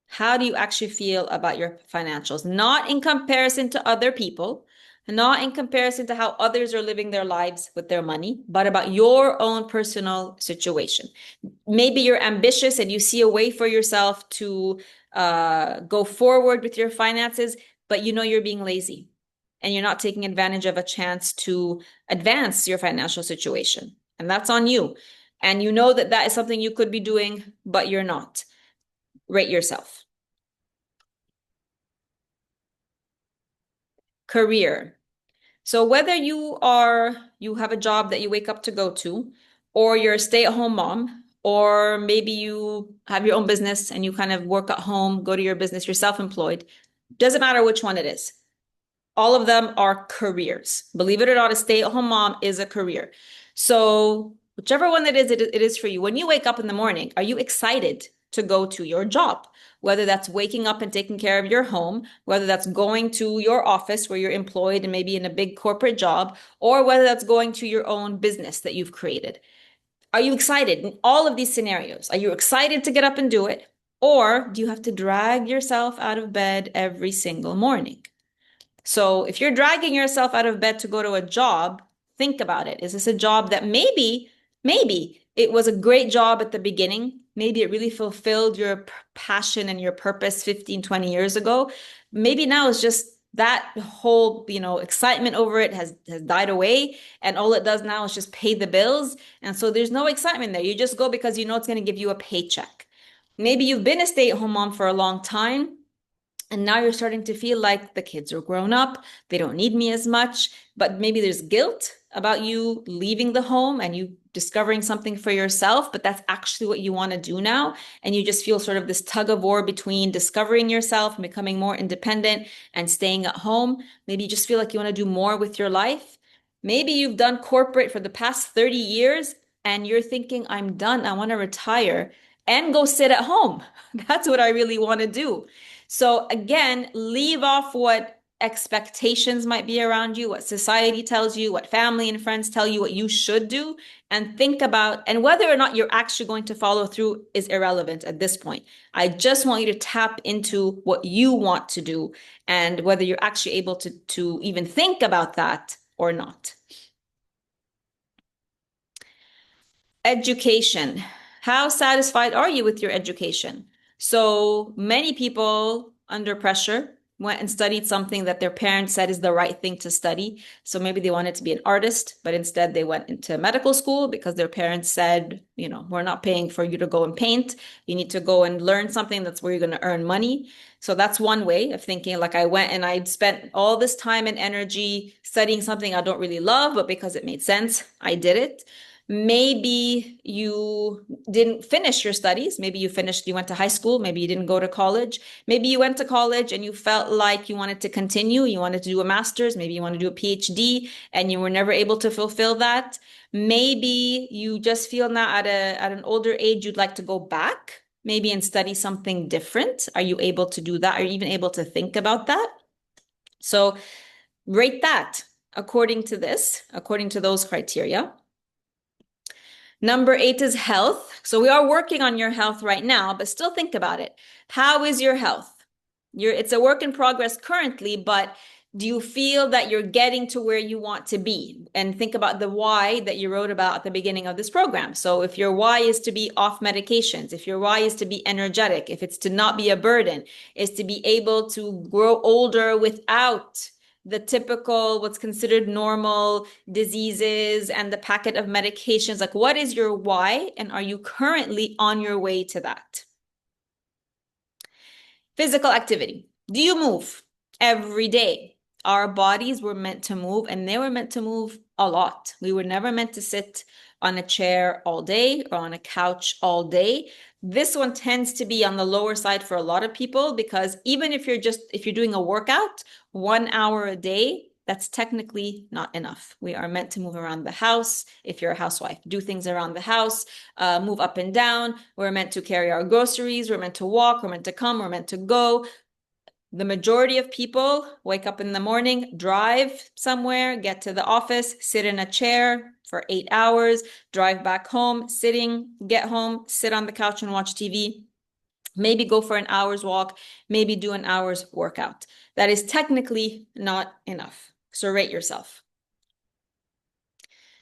S1: How do you actually feel about your financials? Not in comparison to other people, not in comparison to how others are living their lives with their money, but about your own personal situation. Maybe you're ambitious and you see a way for yourself to go forward with your finances, but you know you're being lazy and you're not taking advantage of a chance to advance your financial situation. And that's on you. And you know that that is something you could be doing, but you're not. Rate yourself. Career. So whether you have a job that you wake up to go to, or you're a stay-at-home mom, or maybe you have your own business and you kind of work at home, go to your business, you're self-employed, doesn't matter which one it is. All of them are careers. Believe it or not, a stay-at-home mom is a career. So whichever one it is for you. When you wake up in the morning, are you excited to go to your job? Whether that's waking up and taking care of your home, whether that's going to your office where you're employed and maybe in a big corporate job, or whether that's going to your own business that you've created. Are you excited in all of these scenarios? Are you excited to get up and do it? Or do you have to drag yourself out of bed every single morning? So if you're dragging yourself out of bed to go to a job, think about it. Is this a job that maybe it was a great job at the beginning? Maybe it really fulfilled your passion and your purpose 15, 20 years ago. Maybe now it's just that whole, excitement over it has died away. And all it does now is just pay the bills. And so there's no excitement there. You just go because you know it's going to give you a paycheck. Maybe you've been a stay-at-home mom for a long time. And now you're starting to feel like the kids are grown up, they don't need me as much, but maybe there's guilt about you leaving the home and you discovering something for yourself, but that's actually what you want to do now. And you just feel sort of this tug of war between discovering yourself and becoming more independent and staying at home. Maybe you just feel like you want to do more with your life. Maybe you've done corporate for the past 30 years and you're thinking, I'm done, I want to retire and go sit at home. That's what I really want to do. So again, leave off what expectations might be around you, what society tells you, what family and friends tell you, what you should do, and think about, and whether or not you're actually going to follow through is irrelevant at this point. I just want you to tap into what you want to do and whether you're actually able to even think about that or not. Education. How satisfied are you with your education? So many people under pressure went and studied something that their parents said is the right thing to study. So maybe they wanted to be an artist, but instead they went into medical school because their parents said, we're not paying for you to go and paint. You need to go and learn something that's where you're going to earn money. So that's one way of thinking. Like I went and I spent all this time and energy studying something I don't really love, but because it made sense, I did it. Maybe you didn't finish your studies. Maybe you went to high school. Maybe you didn't go to college. Maybe you went to college and you felt like you wanted to continue. You wanted to do a master's. Maybe you want to do a PhD and you were never able to fulfill that. Maybe you just feel now at an older age, you'd like to go back, maybe and study something different. Are you able to do that? Are you even able to think about that? So rate that according to those criteria. Number 8 is health. So we are working on your health right now, but still think about it. How is your health? It's a work in progress currently, but do you feel that you're getting to where you want to be? And think about the why that you wrote about at the beginning of this program. So if your why is to be off medications, if your why is to be energetic, if it's to not be a burden, is to be able to grow older without the typical, what's considered normal diseases and the packet of medications. Like, what is your why? And are you currently on your way to that? Physical activity. Do you move every day? Our bodies were meant to move, and they were meant to move a lot. We were never meant to sit on a chair all day or on a couch all day. This one tends to be on the lower side for a lot of people because even if you're doing a workout 1 hour a day, that's technically not enough. We are meant to move around the house. If you're a housewife, do things around the house, move up and down. We're meant to carry our groceries. We're meant to walk. We're meant to come. We're meant to go. The majority of people wake up in the morning, drive somewhere, get to the office, sit in a chair for 8 hours, drive back home, sitting, get home, sit on the couch and watch TV. Maybe go for an hour's walk, maybe do an hour's workout. That is technically not enough. So rate yourself.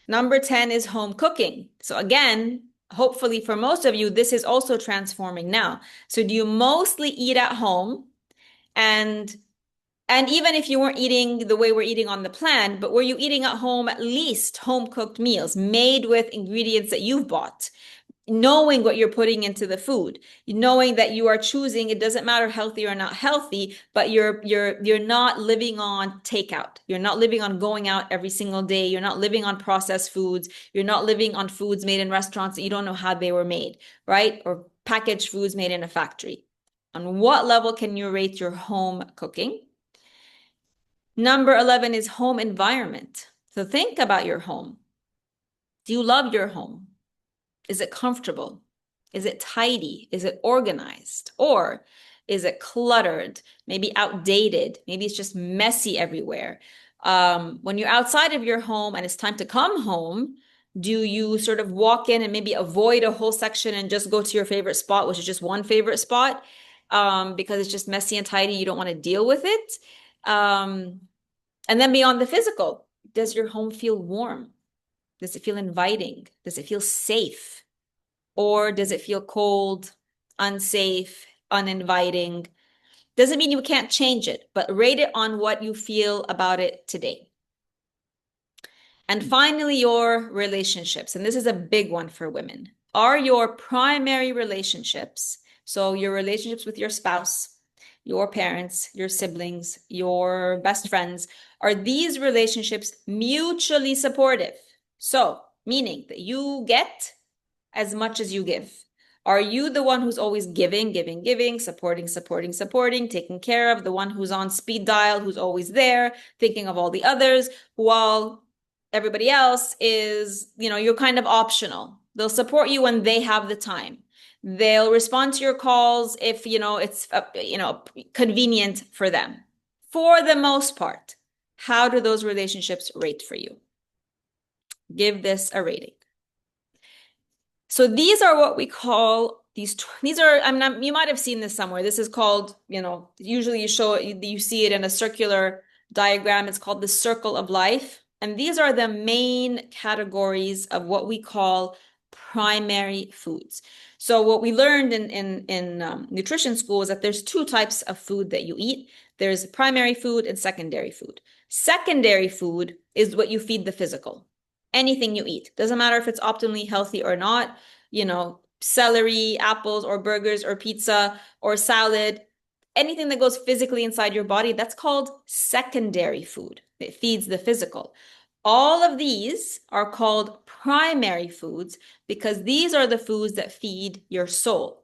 S1: Number 10 is home cooking. So again, hopefully for most of you, this is also transforming now. So do you mostly eat at home? And even if you weren't eating the way we're eating on the plan, but were you eating at home at least home cooked meals made with ingredients that you've bought? Knowing what you're putting into the food, knowing that you are choosing, it doesn't matter healthy or not healthy, but you're not living on takeout. You're not living on going out every single day. You're not living on processed foods. You're not living on foods made in restaurants that you don't know how they were made, right? Or packaged foods made in a factory. On what level can you rate your home cooking? Number 11 is home environment. So think about your home. Do you love your home? Is it comfortable? Is it tidy? Is it organized? Or is it cluttered? Maybe outdated? Maybe it's just messy everywhere. When you're outside of your home and it's time to come home, do you sort of walk in and maybe avoid a whole section and just go to your favorite spot, which is just one favorite spot, because it's just messy and tidy, you don't want to deal with it? And then beyond the physical, does your home feel warm? Does it feel inviting? Does it feel safe? Or does it feel cold, unsafe, uninviting? Doesn't mean you can't change it, but rate it on what you feel about it today. And finally, your relationships. And this is a big one for women. Are your primary relationships, so your relationships with your spouse, your parents, your siblings, your best friends, are these relationships mutually supportive? So, meaning that you get as much as you give. Are you the one who's always giving, giving, giving, supporting, supporting, supporting, taking care of, the one who's on speed dial, who's always there, thinking of all the others, while everybody else is, you're kind of optional. They'll support you when they have the time. They'll respond to your calls if, it's, convenient for them. For the most part, how do those relationships rate for you? Give this a rating. So these are what we call these are, you might have seen this somewhere. This is called, usually you see it in a circular diagram. It's called the circle of life. And these are the main categories of what we call primary foods. So what we learned in nutrition school is that there's two types of food that you eat. There's primary food and secondary food. Secondary food is what you feed the physical. Anything you eat. Doesn't matter if it's optimally healthy or not, celery, apples, or burgers, or pizza, or salad, anything that goes physically inside your body, that's called secondary food. It feeds the physical. All of these are called primary foods because these are the foods that feed your soul.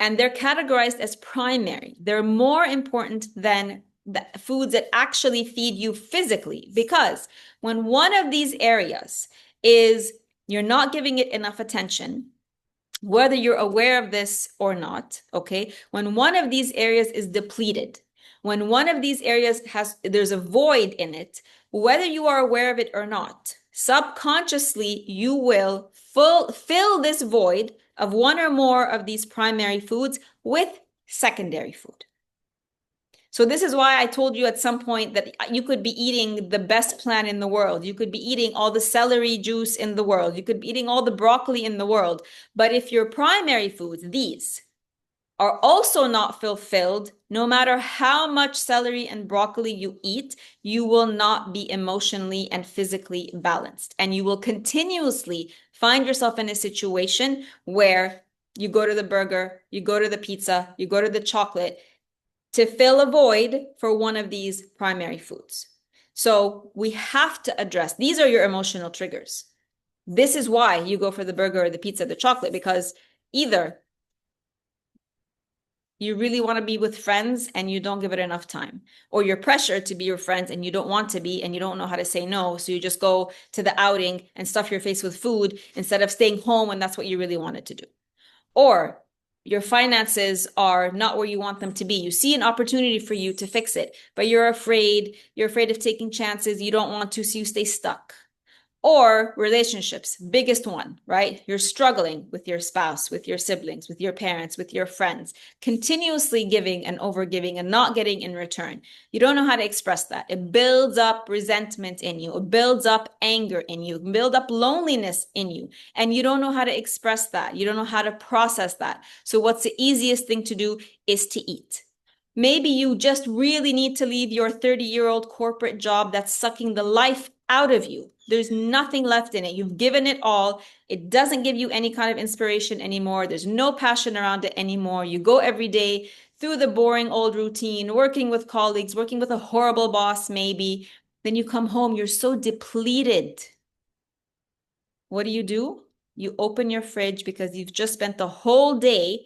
S1: And they're categorized as primary. They're more important than the foods that actually feed you physically, because when one of these areas is you're not giving it enough attention, whether you're aware of this or not, okay? When one of these areas is depleted, when one of these areas there's a void in it, whether you are aware of it or not, subconsciously you will fill this void of one or more of these primary foods with secondary food. So this is why I told you at some point that you could be eating the best plant in the world. You could be eating all the celery juice in the world. You could be eating all the broccoli in the world. But if your primary foods, these, are also not fulfilled, no matter how much celery and broccoli you eat, you will not be emotionally and physically balanced. And you will continuously find yourself in a situation where you go to the burger, you go to the pizza, you go to the chocolate to fill a void for one of these primary foods. So we have to address, these are your emotional triggers. This is why you go for the burger or the pizza, the chocolate, because either you really want to be with friends and you don't give it enough time, or you're pressured to be with friends and you don't want to be and you don't know how to say no. So you just go to the outing and stuff your face with food instead of staying home when that's what you really wanted to do. Or your finances are not where you want them to be. You see an opportunity for you to fix it, but you're afraid of taking chances. You don't want to, so you stay stuck. Or relationships, biggest one, right? You're struggling with your spouse, with your siblings, with your parents, with your friends, continuously giving and overgiving and not getting in return. You don't know how to express that. It builds up resentment in you. It builds up anger in you. It builds up loneliness in you. And you don't know how to express that. You don't know how to process that. So what's the easiest thing to do is to eat. Maybe you just really need to leave your 30-year-old corporate job that's sucking the life out of you. There's nothing left in it. You've given it all. It doesn't give you any kind of inspiration anymore. There's no passion around it anymore. You go every day through the boring old routine, working with colleagues, working with a horrible boss, maybe. Then you come home, you're so depleted. What do? You open your fridge because you've just spent the whole day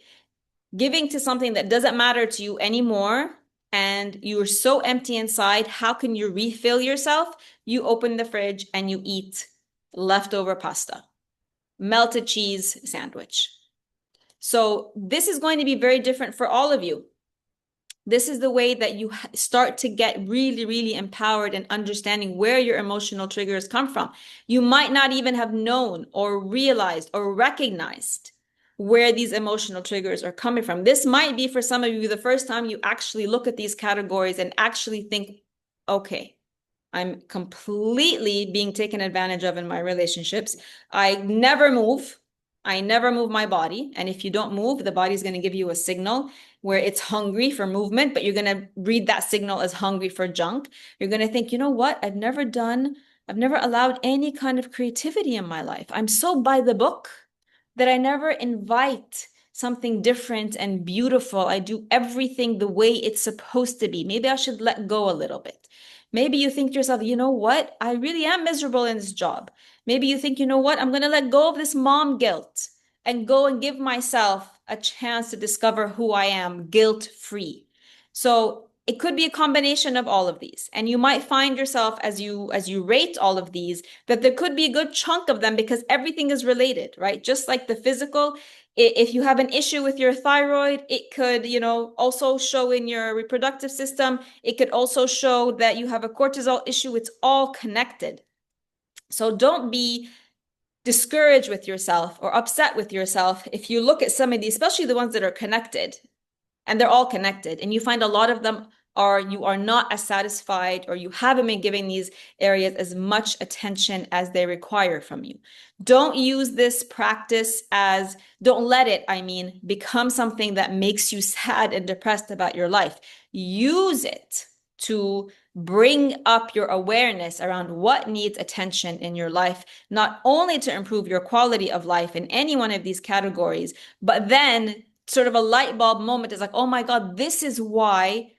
S1: giving to something that doesn't matter to you anymore, and you're so empty inside. How can you refill yourself? You open the fridge and you eat leftover pasta, melted cheese sandwich. So this is going to be very different for all of you. This is the way that you start to get really, really empowered in understanding where your emotional triggers come from. You might not even have known or realized or recognized where these emotional triggers are coming from. This might be for some of you the first time you actually look at these categories and actually think, okay, I'm completely being taken advantage of in my relationships. I never move my body. And if you don't move, the body's going to give you a signal where it's hungry for movement, but you're going to read that signal as hungry for junk. You're going to think, you know what? I've never allowed any kind of creativity in my life. I'm so by the book that I never invite something different and beautiful. I do everything the way it's supposed to be. Maybe I should let go a little bit. Maybe you think to yourself, you know what? I really am miserable in this job. Maybe you think, you know what? I'm going to let go of this mom guilt and go and give myself a chance to discover who I am guilt-free. So it could be a combination of all of these. And you might find yourself as you rate all of these, that there could be a good chunk of them because everything is related, right? Just like the physical, if you have an issue with your thyroid, it could, also show in your reproductive system. It could also show that you have a cortisol issue. It's all connected. So don't be discouraged with yourself or upset with yourself if you look at some of these, especially the ones that are connected, and they're all connected, and you find a lot of them you are not as satisfied, or you haven't been giving these areas as much attention as they require from you. Don't use this practice as, don't let it, become something that makes you sad and depressed about your life. Use it to bring up your awareness around what needs attention in your life, not only to improve your quality of life in any one of these categories, but then sort of a light bulb moment is like, oh my God, this is why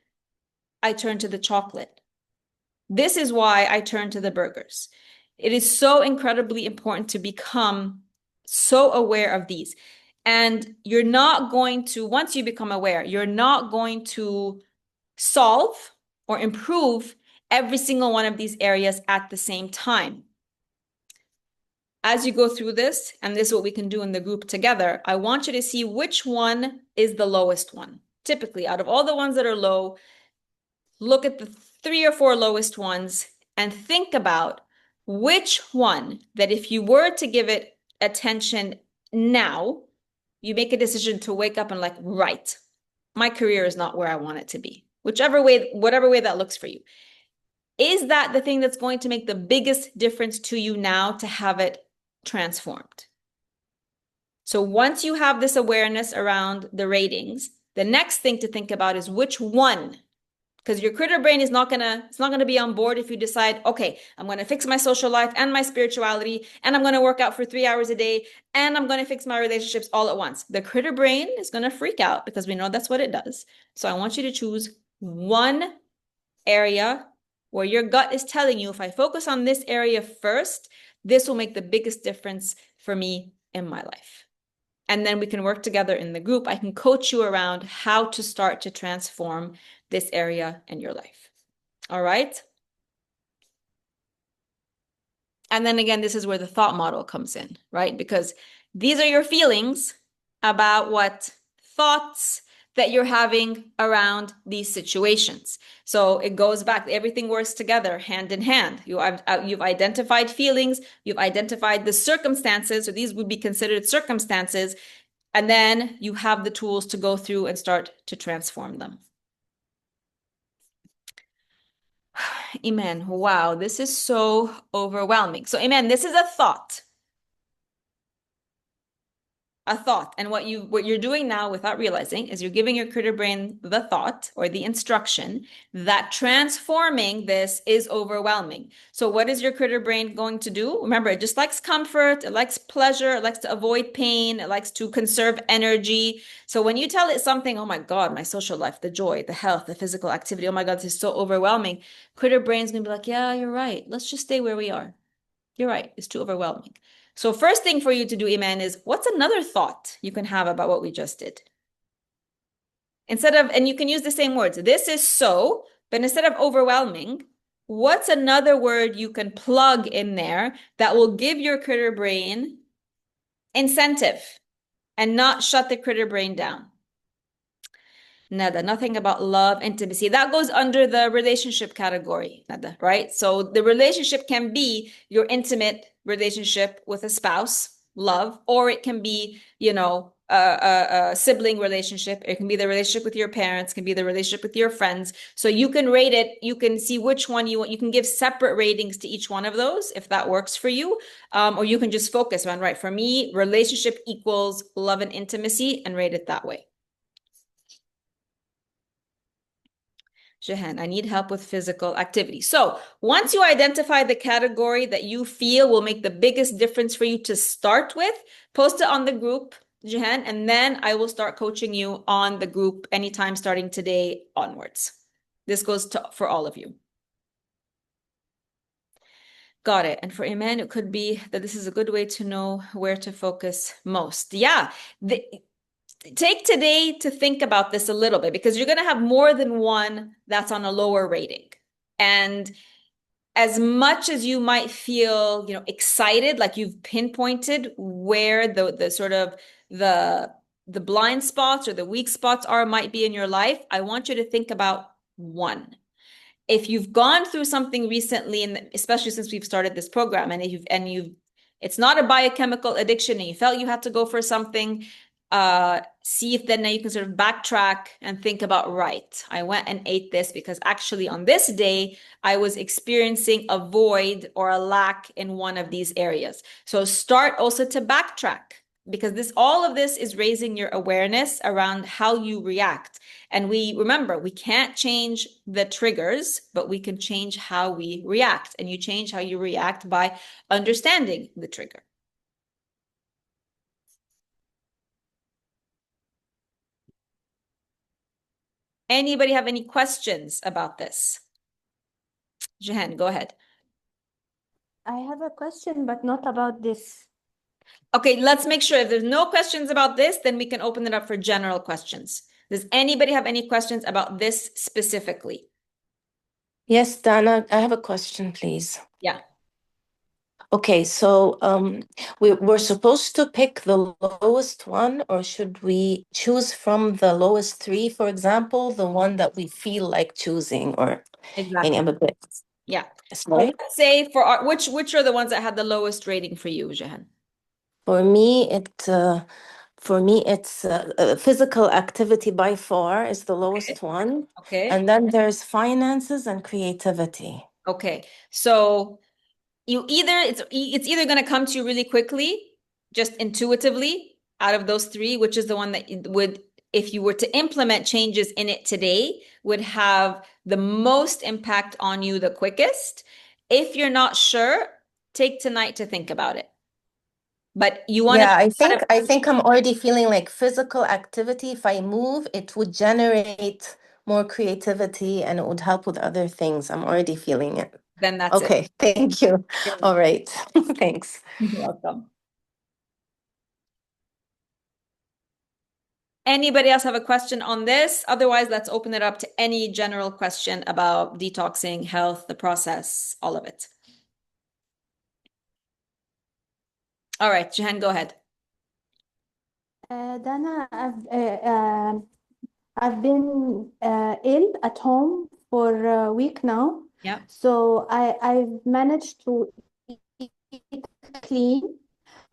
S1: I turn to the chocolate. This is why I turn to the burgers. It is so incredibly important to become so aware of these. And you're not going to, once you become aware, you're not going to solve or improve every single one of these areas at the same time. As you go through this, and this is what we can do in the group together, I want you to see which one is the lowest one. Typically, out of all the ones that are low, look at the 3 or 4 lowest ones and think about which one that if you were to give it attention now, you make a decision to wake up and like, right, my career is not where I want it to be. Whatever way that looks for you. Is that the thing that's going to make the biggest difference to you now to have it transformed? So once you have this awareness around the ratings, the next thing to think about is which one, because your critter brain is not gonna be on board if you decide, okay, I'm gonna fix my social life and my spirituality, and I'm gonna work out for 3 hours a day, and I'm gonna fix my relationships all at once. The critter brain is gonna freak out because we know that's what it does. So I want you to choose one area where your gut is telling you, if I focus on this area first, this will make the biggest difference for me in my life. And then we can work together in the group. I can coach you around how to start to transform this area in your life. All right? And then again, this is where the thought model comes in, right? Because these are your feelings about what thoughts that you're having around these situations. So it goes back, everything works together hand in hand. You've identified feelings, you've identified the circumstances, so these would be considered circumstances, and then you have the tools to go through and start to transform them. Iman, wow, this is so overwhelming. So Iman, this is a thought. And what you're doing now without realizing is you're giving your critter brain the thought or the instruction that transforming this is overwhelming. So what is your critter brain going to do? Remember, it just likes comfort, it likes pleasure, it likes to avoid pain, it likes to conserve energy. So when you tell it something, oh my God, my social life, the joy, the health, the physical activity, oh my God, this is so overwhelming, critter brain's gonna be like, yeah, you're right. Let's just stay where we are. You're right, it's too overwhelming. So first thing for you to do, Iman, is what's another thought you can have about what we just did? And you can use the same words. This is so, but instead of overwhelming, what's another word you can plug in there that will give your critter brain incentive and not shut the critter brain down? Nada, nothing about love, intimacy. That goes under the relationship category, Nada, right? So the relationship can be your intimate relationship with a spouse, love, or it can be, a sibling relationship. It can be the relationship with your parents, can be the relationship with your friends. So you can rate it. You can see which one you want. You can give separate ratings to each one of those if that works for you. Or you can just focus on, right, for me, relationship equals love and intimacy, and rate it that way. Jahan, I need help with physical activity. So once you identify the category that you feel will make the biggest difference for you to start with, post it on the group, Jahan, and then I will start coaching you on the group anytime starting today onwards. This goes for all of you. Got it. And for Iman, it could be that this is a good way to know where to focus most. Yeah. Take today to think about this a little bit, because you're going to have more than one that's on a lower rating. And as much as you might feel, excited, like you've pinpointed where the sort of the blind spots or the weak spots might be in your life, I want you to think about one. If you've gone through something recently, and especially since we've started this program, and it's not a biochemical addiction and you felt you had to go for something, see if then now you can sort of backtrack and think about, right, I went and ate this because actually on this day, I was experiencing a void or a lack in one of these areas. So start also to backtrack because all of this is raising your awareness around how you react. And remember, we can't change the triggers, but we can change how we react. And you change how you react by understanding the trigger. Anybody have any questions about this? Jahan, go ahead.
S3: I have a question, but not about this.
S1: Okay, let's make sure if there's no questions about this, then we can open it up for general questions. Does anybody have any questions about this specifically?
S4: Yes, Dana, I have a question, please.
S1: Yeah.
S4: Okay, so we're supposed to pick the lowest one, or should we choose from the lowest three, for example, the one that we feel like choosing, or
S1: Exactly.
S4: I'm a bit
S1: Yeah.
S4: sorry?
S1: Let's say for which are the ones that had the lowest rating for you, Jahan?
S4: For me, it's physical activity by far is the lowest one,
S1: Okay.
S4: and then there's finances and creativity.
S1: Okay. So it's either going to come to you really quickly, just intuitively out of those three, which is the one that would, if you were to implement changes in it today, would have the most impact on you the quickest. If you're not sure, take tonight to think about it. But you want to.
S4: Yeah, I think I'm already feeling like physical activity. If I move, it would generate more creativity and it would help with other things. I'm already feeling it.
S1: Then that's it.
S4: Okay, thank you. All right, thanks.
S1: You're welcome. Anybody else have a question on this? Otherwise, let's open it up to any general question about detoxing, health, the process, all of it. All right, Jahan, go ahead.
S3: Dana, I've been ill at home for a week now.
S1: Yeah.
S3: So I've managed to eat clean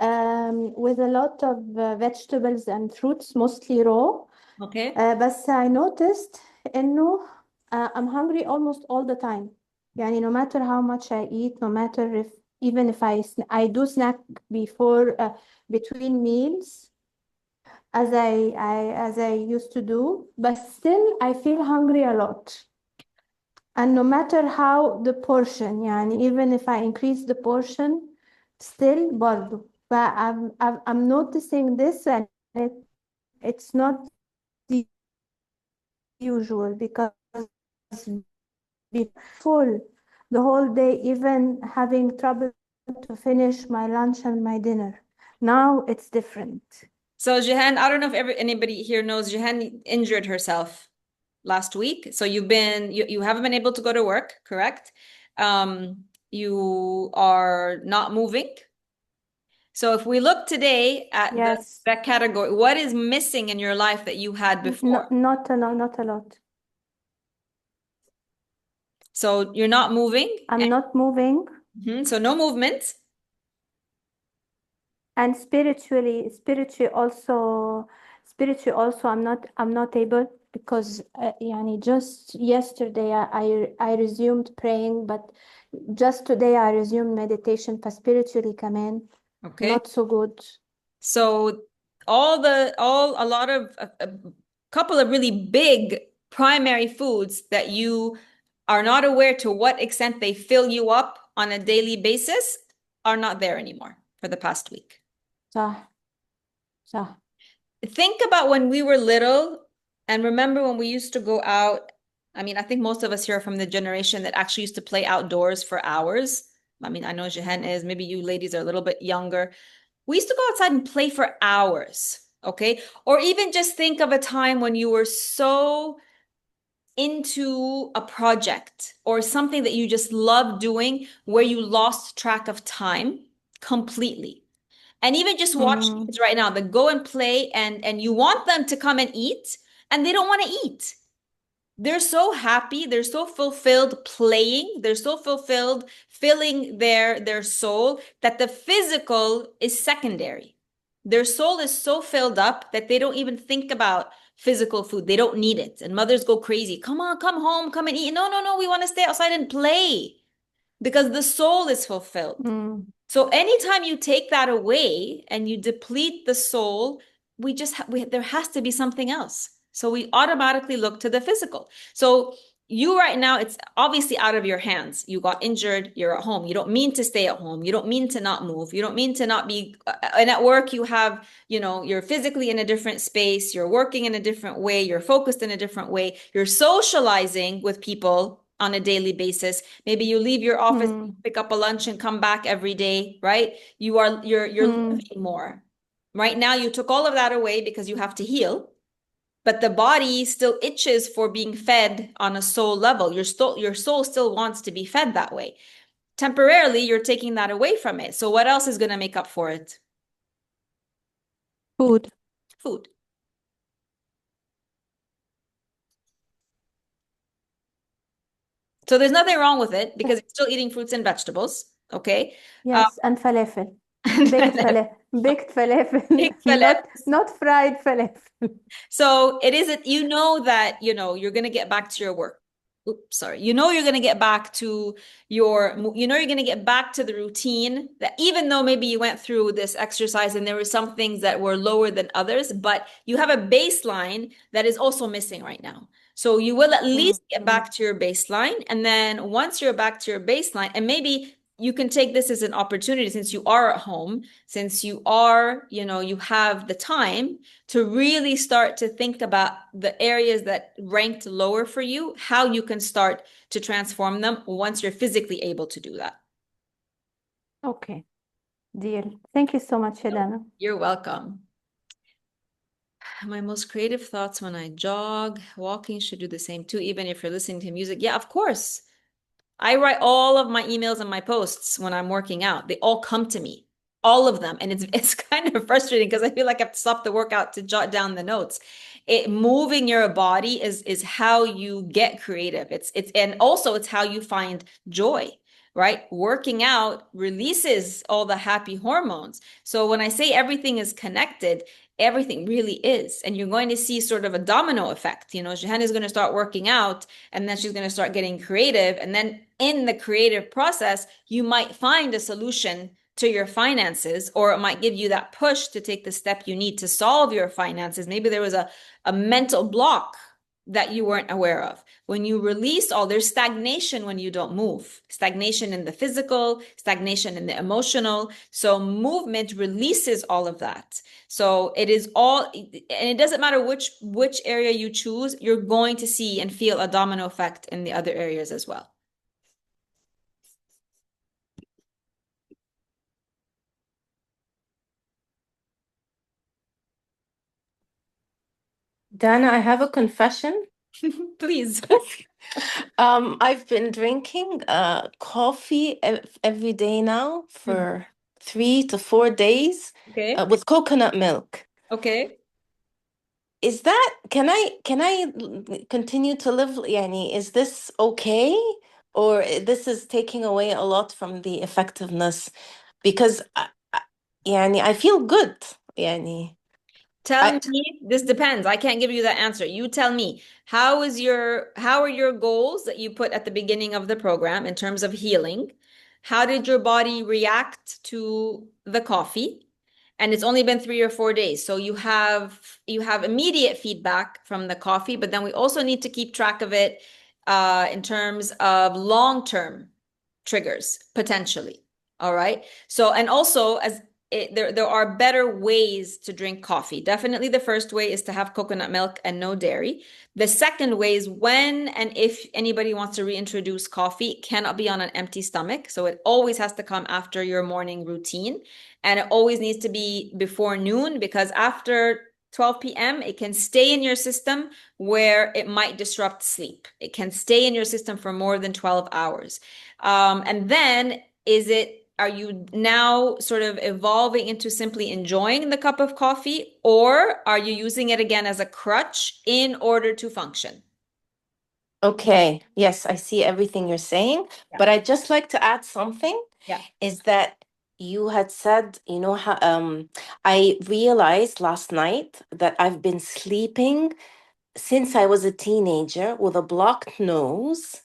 S3: with a lot of vegetables and fruits, mostly raw.
S1: Okay.
S3: بس I noticed إنه I'm hungry almost all the time. يعني no matter how much I eat, no matter even if I do snack before between meals as I used to do, but still I feel hungry a lot. And no matter how the portion, يعني even if I increase the portion, still برضو. But I'm noticing this and it's not the usual because be full the whole day, even having trouble to finish my lunch and my dinner. Now it's different.
S1: So Jahan, I don't know if anybody here knows, Jahan injured herself last week. So you haven't been able to go to work, correct? You are not moving. So if we look today at
S3: Yes.
S1: that category, what is missing in your life that you had before?
S3: Not a lot.
S1: So you're not moving?
S3: I'm not moving.
S1: So no movement.
S3: And spiritually also I'm not able because يعني just yesterday I resumed praying, but just today I resumed meditation for spiritually كمان.
S1: Okay.
S3: Not so good.
S1: So a lot of a couple of really big primary foods that you are not aware to what extent they fill you up on a daily basis are not there anymore for the past week.
S3: صح.
S1: Think about when we were little and remember when we used to go out. I mean, I think most of us here are from the generation that actually used to play outdoors for hours. I mean, I know Jahan is, maybe you ladies are a little bit younger. We used to go outside and play for hours, okay? Or even just think of a time when you were so into a project or something that you just loved doing where you lost track of time completely. And even just watch kids right now that go and play and you want them to come and eat and they don't want to eat. They're so happy, they're so fulfilled playing, they're so fulfilled filling their soul that the physical is secondary. Their soul is so filled up that they don't even think about physical food. They don't need it. And mothers go crazy. Come on, come home, come and eat. No, no, no, we want to stay outside and play because the soul is fulfilled.
S3: Mm.
S1: So anytime you take that away and you deplete the soul, there has to be something else. So we automatically look to the physical. So you right now, it's obviously out of your hands. You got injured, you're at home. You don't mean to stay at home. You don't mean to not move. You don't mean to not be, and at work you have, you're physically in a different space. You're working in a different way. You're focused in a different way. You're socializing with people on a daily basis. Maybe you leave your office, pick up a lunch and come back every day, right? You're living more. Right now you took all of that away because you have to heal. But the body still itches for being fed on a soul level. Your soul still wants to be fed that way. Temporarily, you're taking that away from it. So what else is going to make up for it?
S3: Food.
S1: Food. So there's nothing wrong with it because you're still eating fruits and vegetables, okay?
S3: Yes, and falafel. Baked falafel. Baked falafel.
S1: Baked falafel.
S3: Not fried falafel.
S1: So it isn't, that, you're going to get back to your work. Oops, sorry. You're going to get back to you're going to get back to the routine that even though maybe you went through this exercise and there were some things that were lower than others, but you have a baseline that is also missing right now. So you will at least get back to your baseline. And then once you're back to your baseline, and maybe you can take this as an opportunity since you are at home, since you are, you have the time to really start to think about the areas that ranked lower for you, how you can start to transform them once you're physically able to do that.
S3: Okay, deal. Thank you so much, Helena.
S1: You're welcome. My most creative thoughts when I jog, walking should do the same too, even if you're listening to music. Yeah, of course. I write all of my emails and my posts when I'm working out. They all come to me, all of them. And it's kind of frustrating because I feel like I have to stop the workout to jot down the notes. Moving your body is how you get creative. And also it's how you find joy, right? Working out releases all the happy hormones. So when I say everything is connected, everything really is. And you're going to see sort of a domino effect. Jehan is going to start working out and then she's going to start getting creative. And then in the creative process, you might find a solution to your finances, or it might give you that push to take the step you need to solve your finances. Maybe there was a mental block that you weren't aware of. When you release there's stagnation when you don't move. Stagnation in the physical, stagnation in the emotional. So movement releases all of that. So it is all, and it doesn't matter which area you choose, you're going to see and feel a domino effect in the other areas as well.
S4: Dana, I have a confession.
S1: Please.
S4: I've been drinking coffee every day now for 3 to 4 days with coconut milk.
S1: Okay.
S4: Is that, can I continue to live, yani, is this okay? Or this is taking away a lot from the effectiveness? Because I feel good, yani.
S1: Tell me, this depends. I can't give you that answer. You tell me, how are your goals that you put at the beginning of the program in terms of healing? How did your body react to the coffee? And it's only been 3 or 4 days. So you have immediate feedback from the coffee, but then we also need to keep track of it in terms of long-term triggers, potentially. All right. So, and also there are better ways to drink coffee. Definitely the first way is to have coconut milk and no dairy. The second way is when and if anybody wants to reintroduce coffee, it cannot be on an empty stomach. So it always has to come after your morning routine. And it always needs to be before noon because after 12 p.m., it can stay in your system where it might disrupt sleep. It can stay in your system for more than 12 hours. And then are you now sort of evolving into simply enjoying the cup of coffee, or are you using it again as a crutch in order to function?
S4: Okay. Yes, I see everything you're saying, but I'd just like to add something.
S1: Yeah.
S4: Is that you had said, you know, how, I realized last night that I've been sleeping since I was a teenager with a blocked nose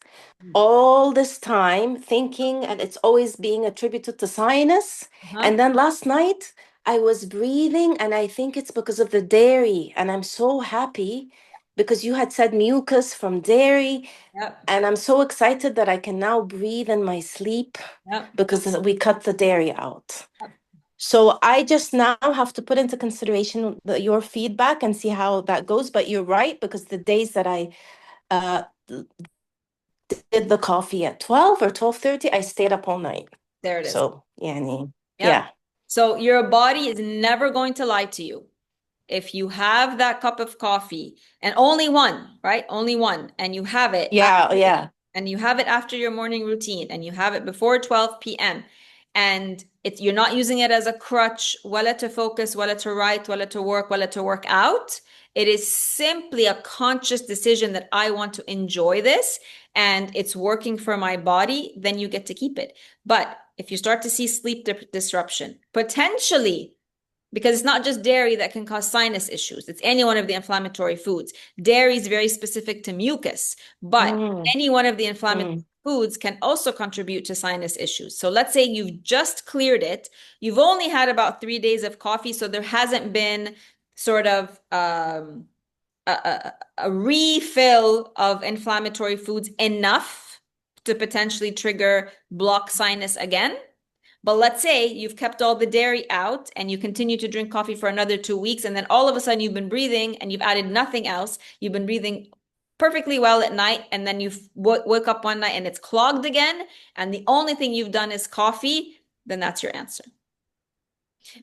S4: all this time, thinking, and it's always being attributed to sinus. And then last night I was breathing, and I think it's because of the dairy. And I'm so happy because you had said mucus from dairy.
S1: Yep.
S4: And I'm so excited that I can now breathe in my sleep
S1: Yep.
S4: because we cut the dairy out. So I just now have to put into consideration your feedback and see how that goes. But you're right, because the days that I did the coffee at 12 or 12:30, I stayed up all night.
S1: There it is.
S4: So, yeah.
S1: Yeah. So your body is never going to lie to you. If you have that cup of coffee, and only one, right? Only one, and you have it.
S4: Yeah.
S1: And you have it after your morning routine, and you have it before 12 p.m. And you're not using it as a crutch, wala to focus, wala to write, wala to work, wala to work out. It is simply a conscious decision that I want to enjoy this and it's working for my body, then you get to keep it. But if you start to see sleep disruption, potentially, because it's not just dairy that can cause sinus issues. It's any one of the inflammatory foods. Dairy is very specific to mucus, but any one of the inflammatory foods can also contribute to sinus issues. So let's say you've just cleared it. You've only had about 3 days of coffee, so there hasn't been sort of a refill of inflammatory foods enough to potentially trigger block sinus again. But let's say you've kept all the dairy out and you continue to drink coffee for another 2 weeks, and then all of a sudden you've been breathing and you've added nothing else. You've been breathing perfectly well at night, and then you've woke up one night and it's clogged again, and the only thing you've done is coffee, then that's your answer.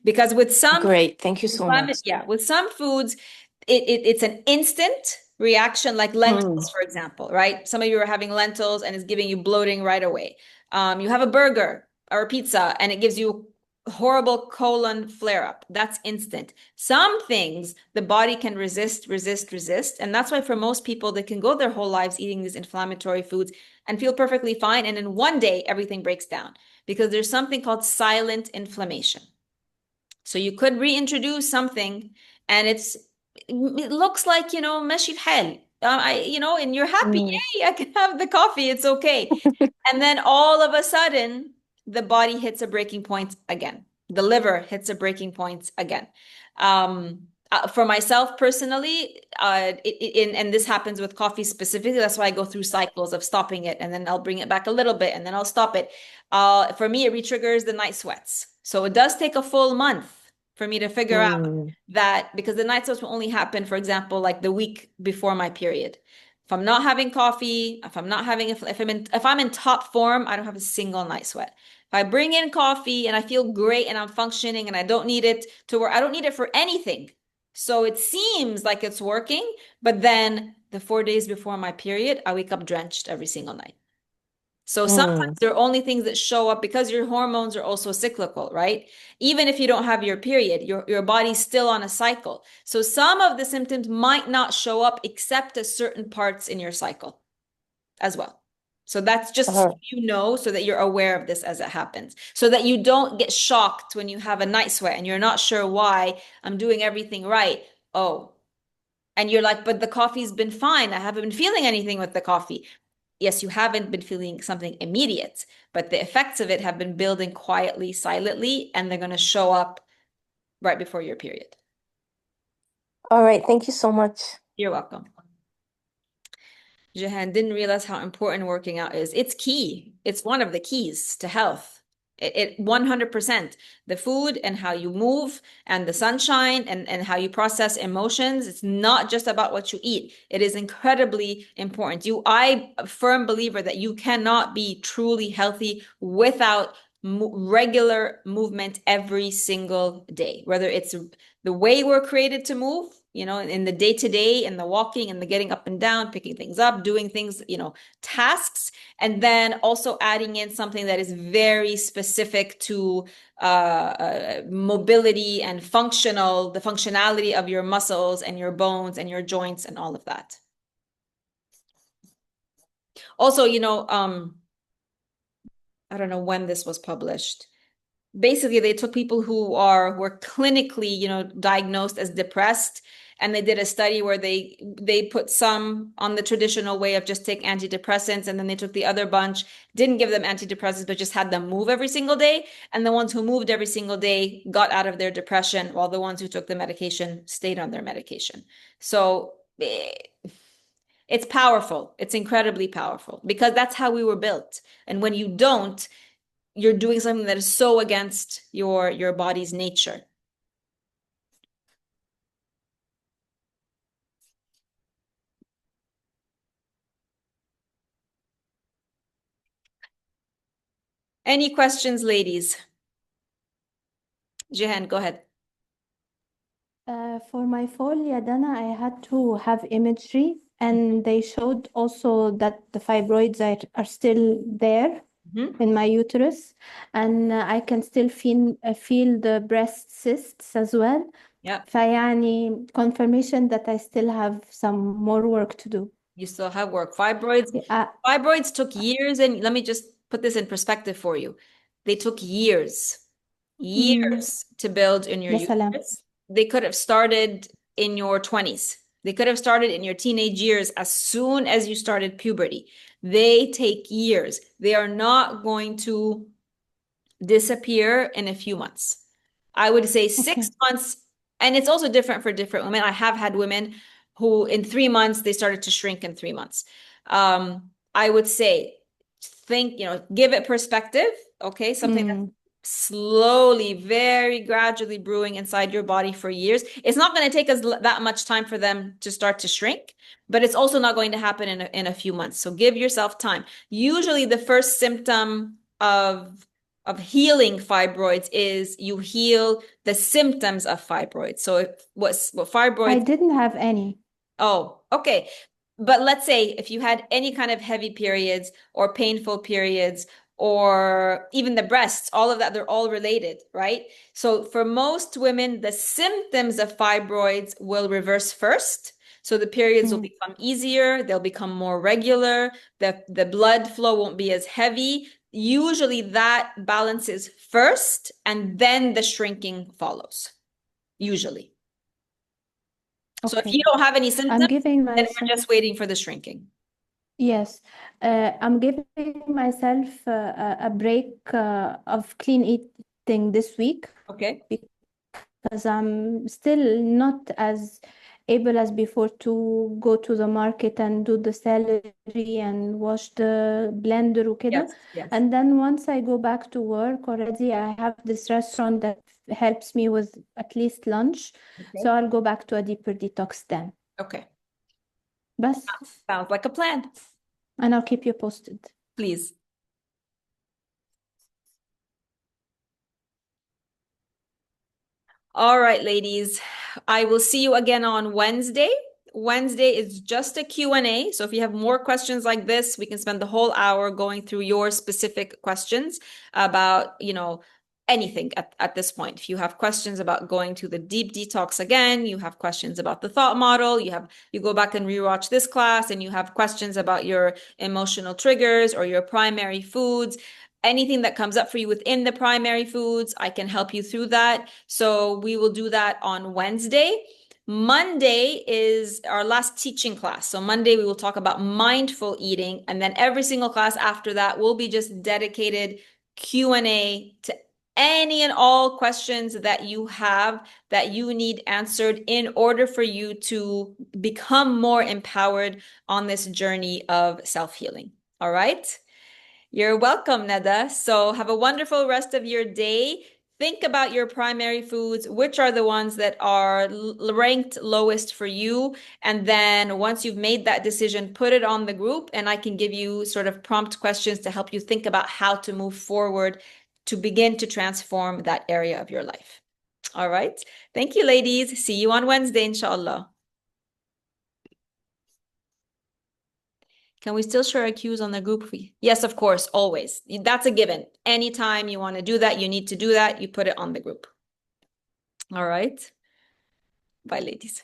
S1: Because with some
S4: Great, thank you so much.
S1: Yeah, with some foods, it's an instant reaction, like lentils, for example, right? Some of you are having lentils and it's giving you bloating right away. You have a burger or a pizza and it gives you horrible colon flare up. That's instant. Some things the body can resist. And that's why for most people, they can go their whole lives eating these inflammatory foods and feel perfectly fine. And in one day, everything breaks down because there's something called silent inflammation. So you could reintroduce something and it looks like, ماشي الحال. And you're happy. Yay, I can have the coffee. It's okay. And then all of a sudden, the body hits a breaking point again. The liver hits a breaking point again. For myself personally, and this happens with coffee specifically, that's why I go through cycles of stopping it, and then I'll bring it back a little bit, and then I'll stop it. For me, it re-triggers the night sweats. So it does take a full month for me to figure out that, because the night sweats will only happen, for example, like the week before my period. If I'm not having coffee, if I'm in top form, I don't have a single night sweat. If I bring in coffee and I feel great and I'm functioning and I don't need it to work, I don't need it for anything. So it seems like it's working, but then the 4 days before my period, I wake up drenched every single night. So sometimes there are only things that show up because your hormones are also cyclical, right? Even if you don't have your period, your body's still on a cycle. So some of the symptoms might not show up except at certain parts in your cycle as well. So that's just so so that you're aware of this as it happens, so that you don't get shocked when you have a night sweat and you're not sure why. I'm doing everything right. Oh, and you're like, but the coffee's been fine. I haven't been feeling anything with the coffee. Yes, you haven't been feeling something immediate, but the effects of it have been building quietly, silently, and they're going to show up right before your period.
S4: All right, thank you so much.
S1: You're welcome. Jahan, didn't realize how important working out is. It's key. It's one of the keys to health. It 100%. The food and how you move and the sunshine and how you process emotions. It's not just about what you eat. It is incredibly important. I'm a firm believer that you cannot be truly healthy without regular movement every single day, whether it's the way we're created to move, in the day-to-day, and the walking and the getting up and down, picking things up, doing things, tasks, and then also adding in something that is very specific to mobility and the functionality of your muscles and your bones and your joints and all of that. Also, I don't know when this was published, basically they took people who were clinically, you know, diagnosed as depressed, and they did a study where they put some on the traditional way of just take antidepressants, and then they took the other bunch, didn't give them antidepressants, but just had them move every single day. And the ones who moved every single day got out of their depression, while the ones who took the medication stayed on their medication. So it's powerful. It's incredibly powerful because that's how we were built. And when you don't, you're doing something that is so against your body's nature. Any questions, ladies? Jihan, go ahead.
S3: For my fall, Dana, I had to have imagery, and they showed also that the fibroids are still there in my uterus, and I can still feel the breast cysts as well.
S1: Yeah.
S3: فيعني confirmation that I still have some more work to do.
S1: You still have work. Fibroids took years, and let me just put this in perspective for you. They took years to build in your uterus. They could have started in your 20s. They could have started in your teenage years as soon as you started puberty. They take years. They are not going to disappear in a few months. I would say 6 months, and it's also different for different women. I have had women who in 3 months, they started to shrink in 3 months. I would say, give it perspective, okay? Something that's slowly, very gradually brewing inside your body for years. It's not going to take us that much time for them to start to shrink, but it's also not going to happen in a few months. So give yourself time. Usually the first symptom of healing fibroids is you heal the symptoms of fibroids. So what fibroids...
S3: I didn't have any.
S1: Oh, okay. But let's say if you had any kind of heavy periods or painful periods, or even the breasts, all of that, they're all related, right? So for most women, the symptoms of fibroids will reverse first. So the periods will become easier, they'll become more regular, the blood flow won't be as heavy. Usually that balances first, and then the shrinking follows, usually. So if you don't have any symptoms, then we're just waiting for the shrinking.
S3: Yes, I'm giving myself a break of clean eating this week.
S1: Okay.
S3: Because I'm still not as able as before to go to the market and do the celery and wash the blender وكده.
S1: Yes.
S3: And then once I go back to work already, I have this restaurant that helps me with at least lunch. So I'll go back to a deeper detox then.
S1: Okay.
S3: بس.
S1: Sounds like a plan.
S3: And I'll keep you posted.
S1: Please. All right, ladies. I will see you again on Wednesday. Wednesday is just a Q&A. So if you have more questions like this, we can spend the whole hour going through your specific questions about, anything at this point. If you have questions about going to the deep detox again, you have questions about the thought model, you go back and rewatch this class, and you have questions about your emotional triggers or your primary foods, anything that comes up for you within the primary foods, I can help you through that. So we will do that on Wednesday. Monday is our last teaching class. So Monday we will talk about mindful eating, and then every single class after that will be just dedicated Q&A to any and all questions that you have that you need answered in order for you to become more empowered on this journey of self-healing. All right? You're welcome, Neda. So have a wonderful rest of your day. Think about your primary foods, which are the ones that are ranked lowest for you. And then once you've made that decision, put it on the group, and I can give you sort of prompt questions to help you think about how to move forward to begin to transform that area of your life. All right. Thank you, ladies. See you on Wednesday, inshallah. Can we still share our cues on the group? Yes, of course, always. That's a given. Anytime you want to do that, you need to do that. You put it on the group. All right. Bye, ladies.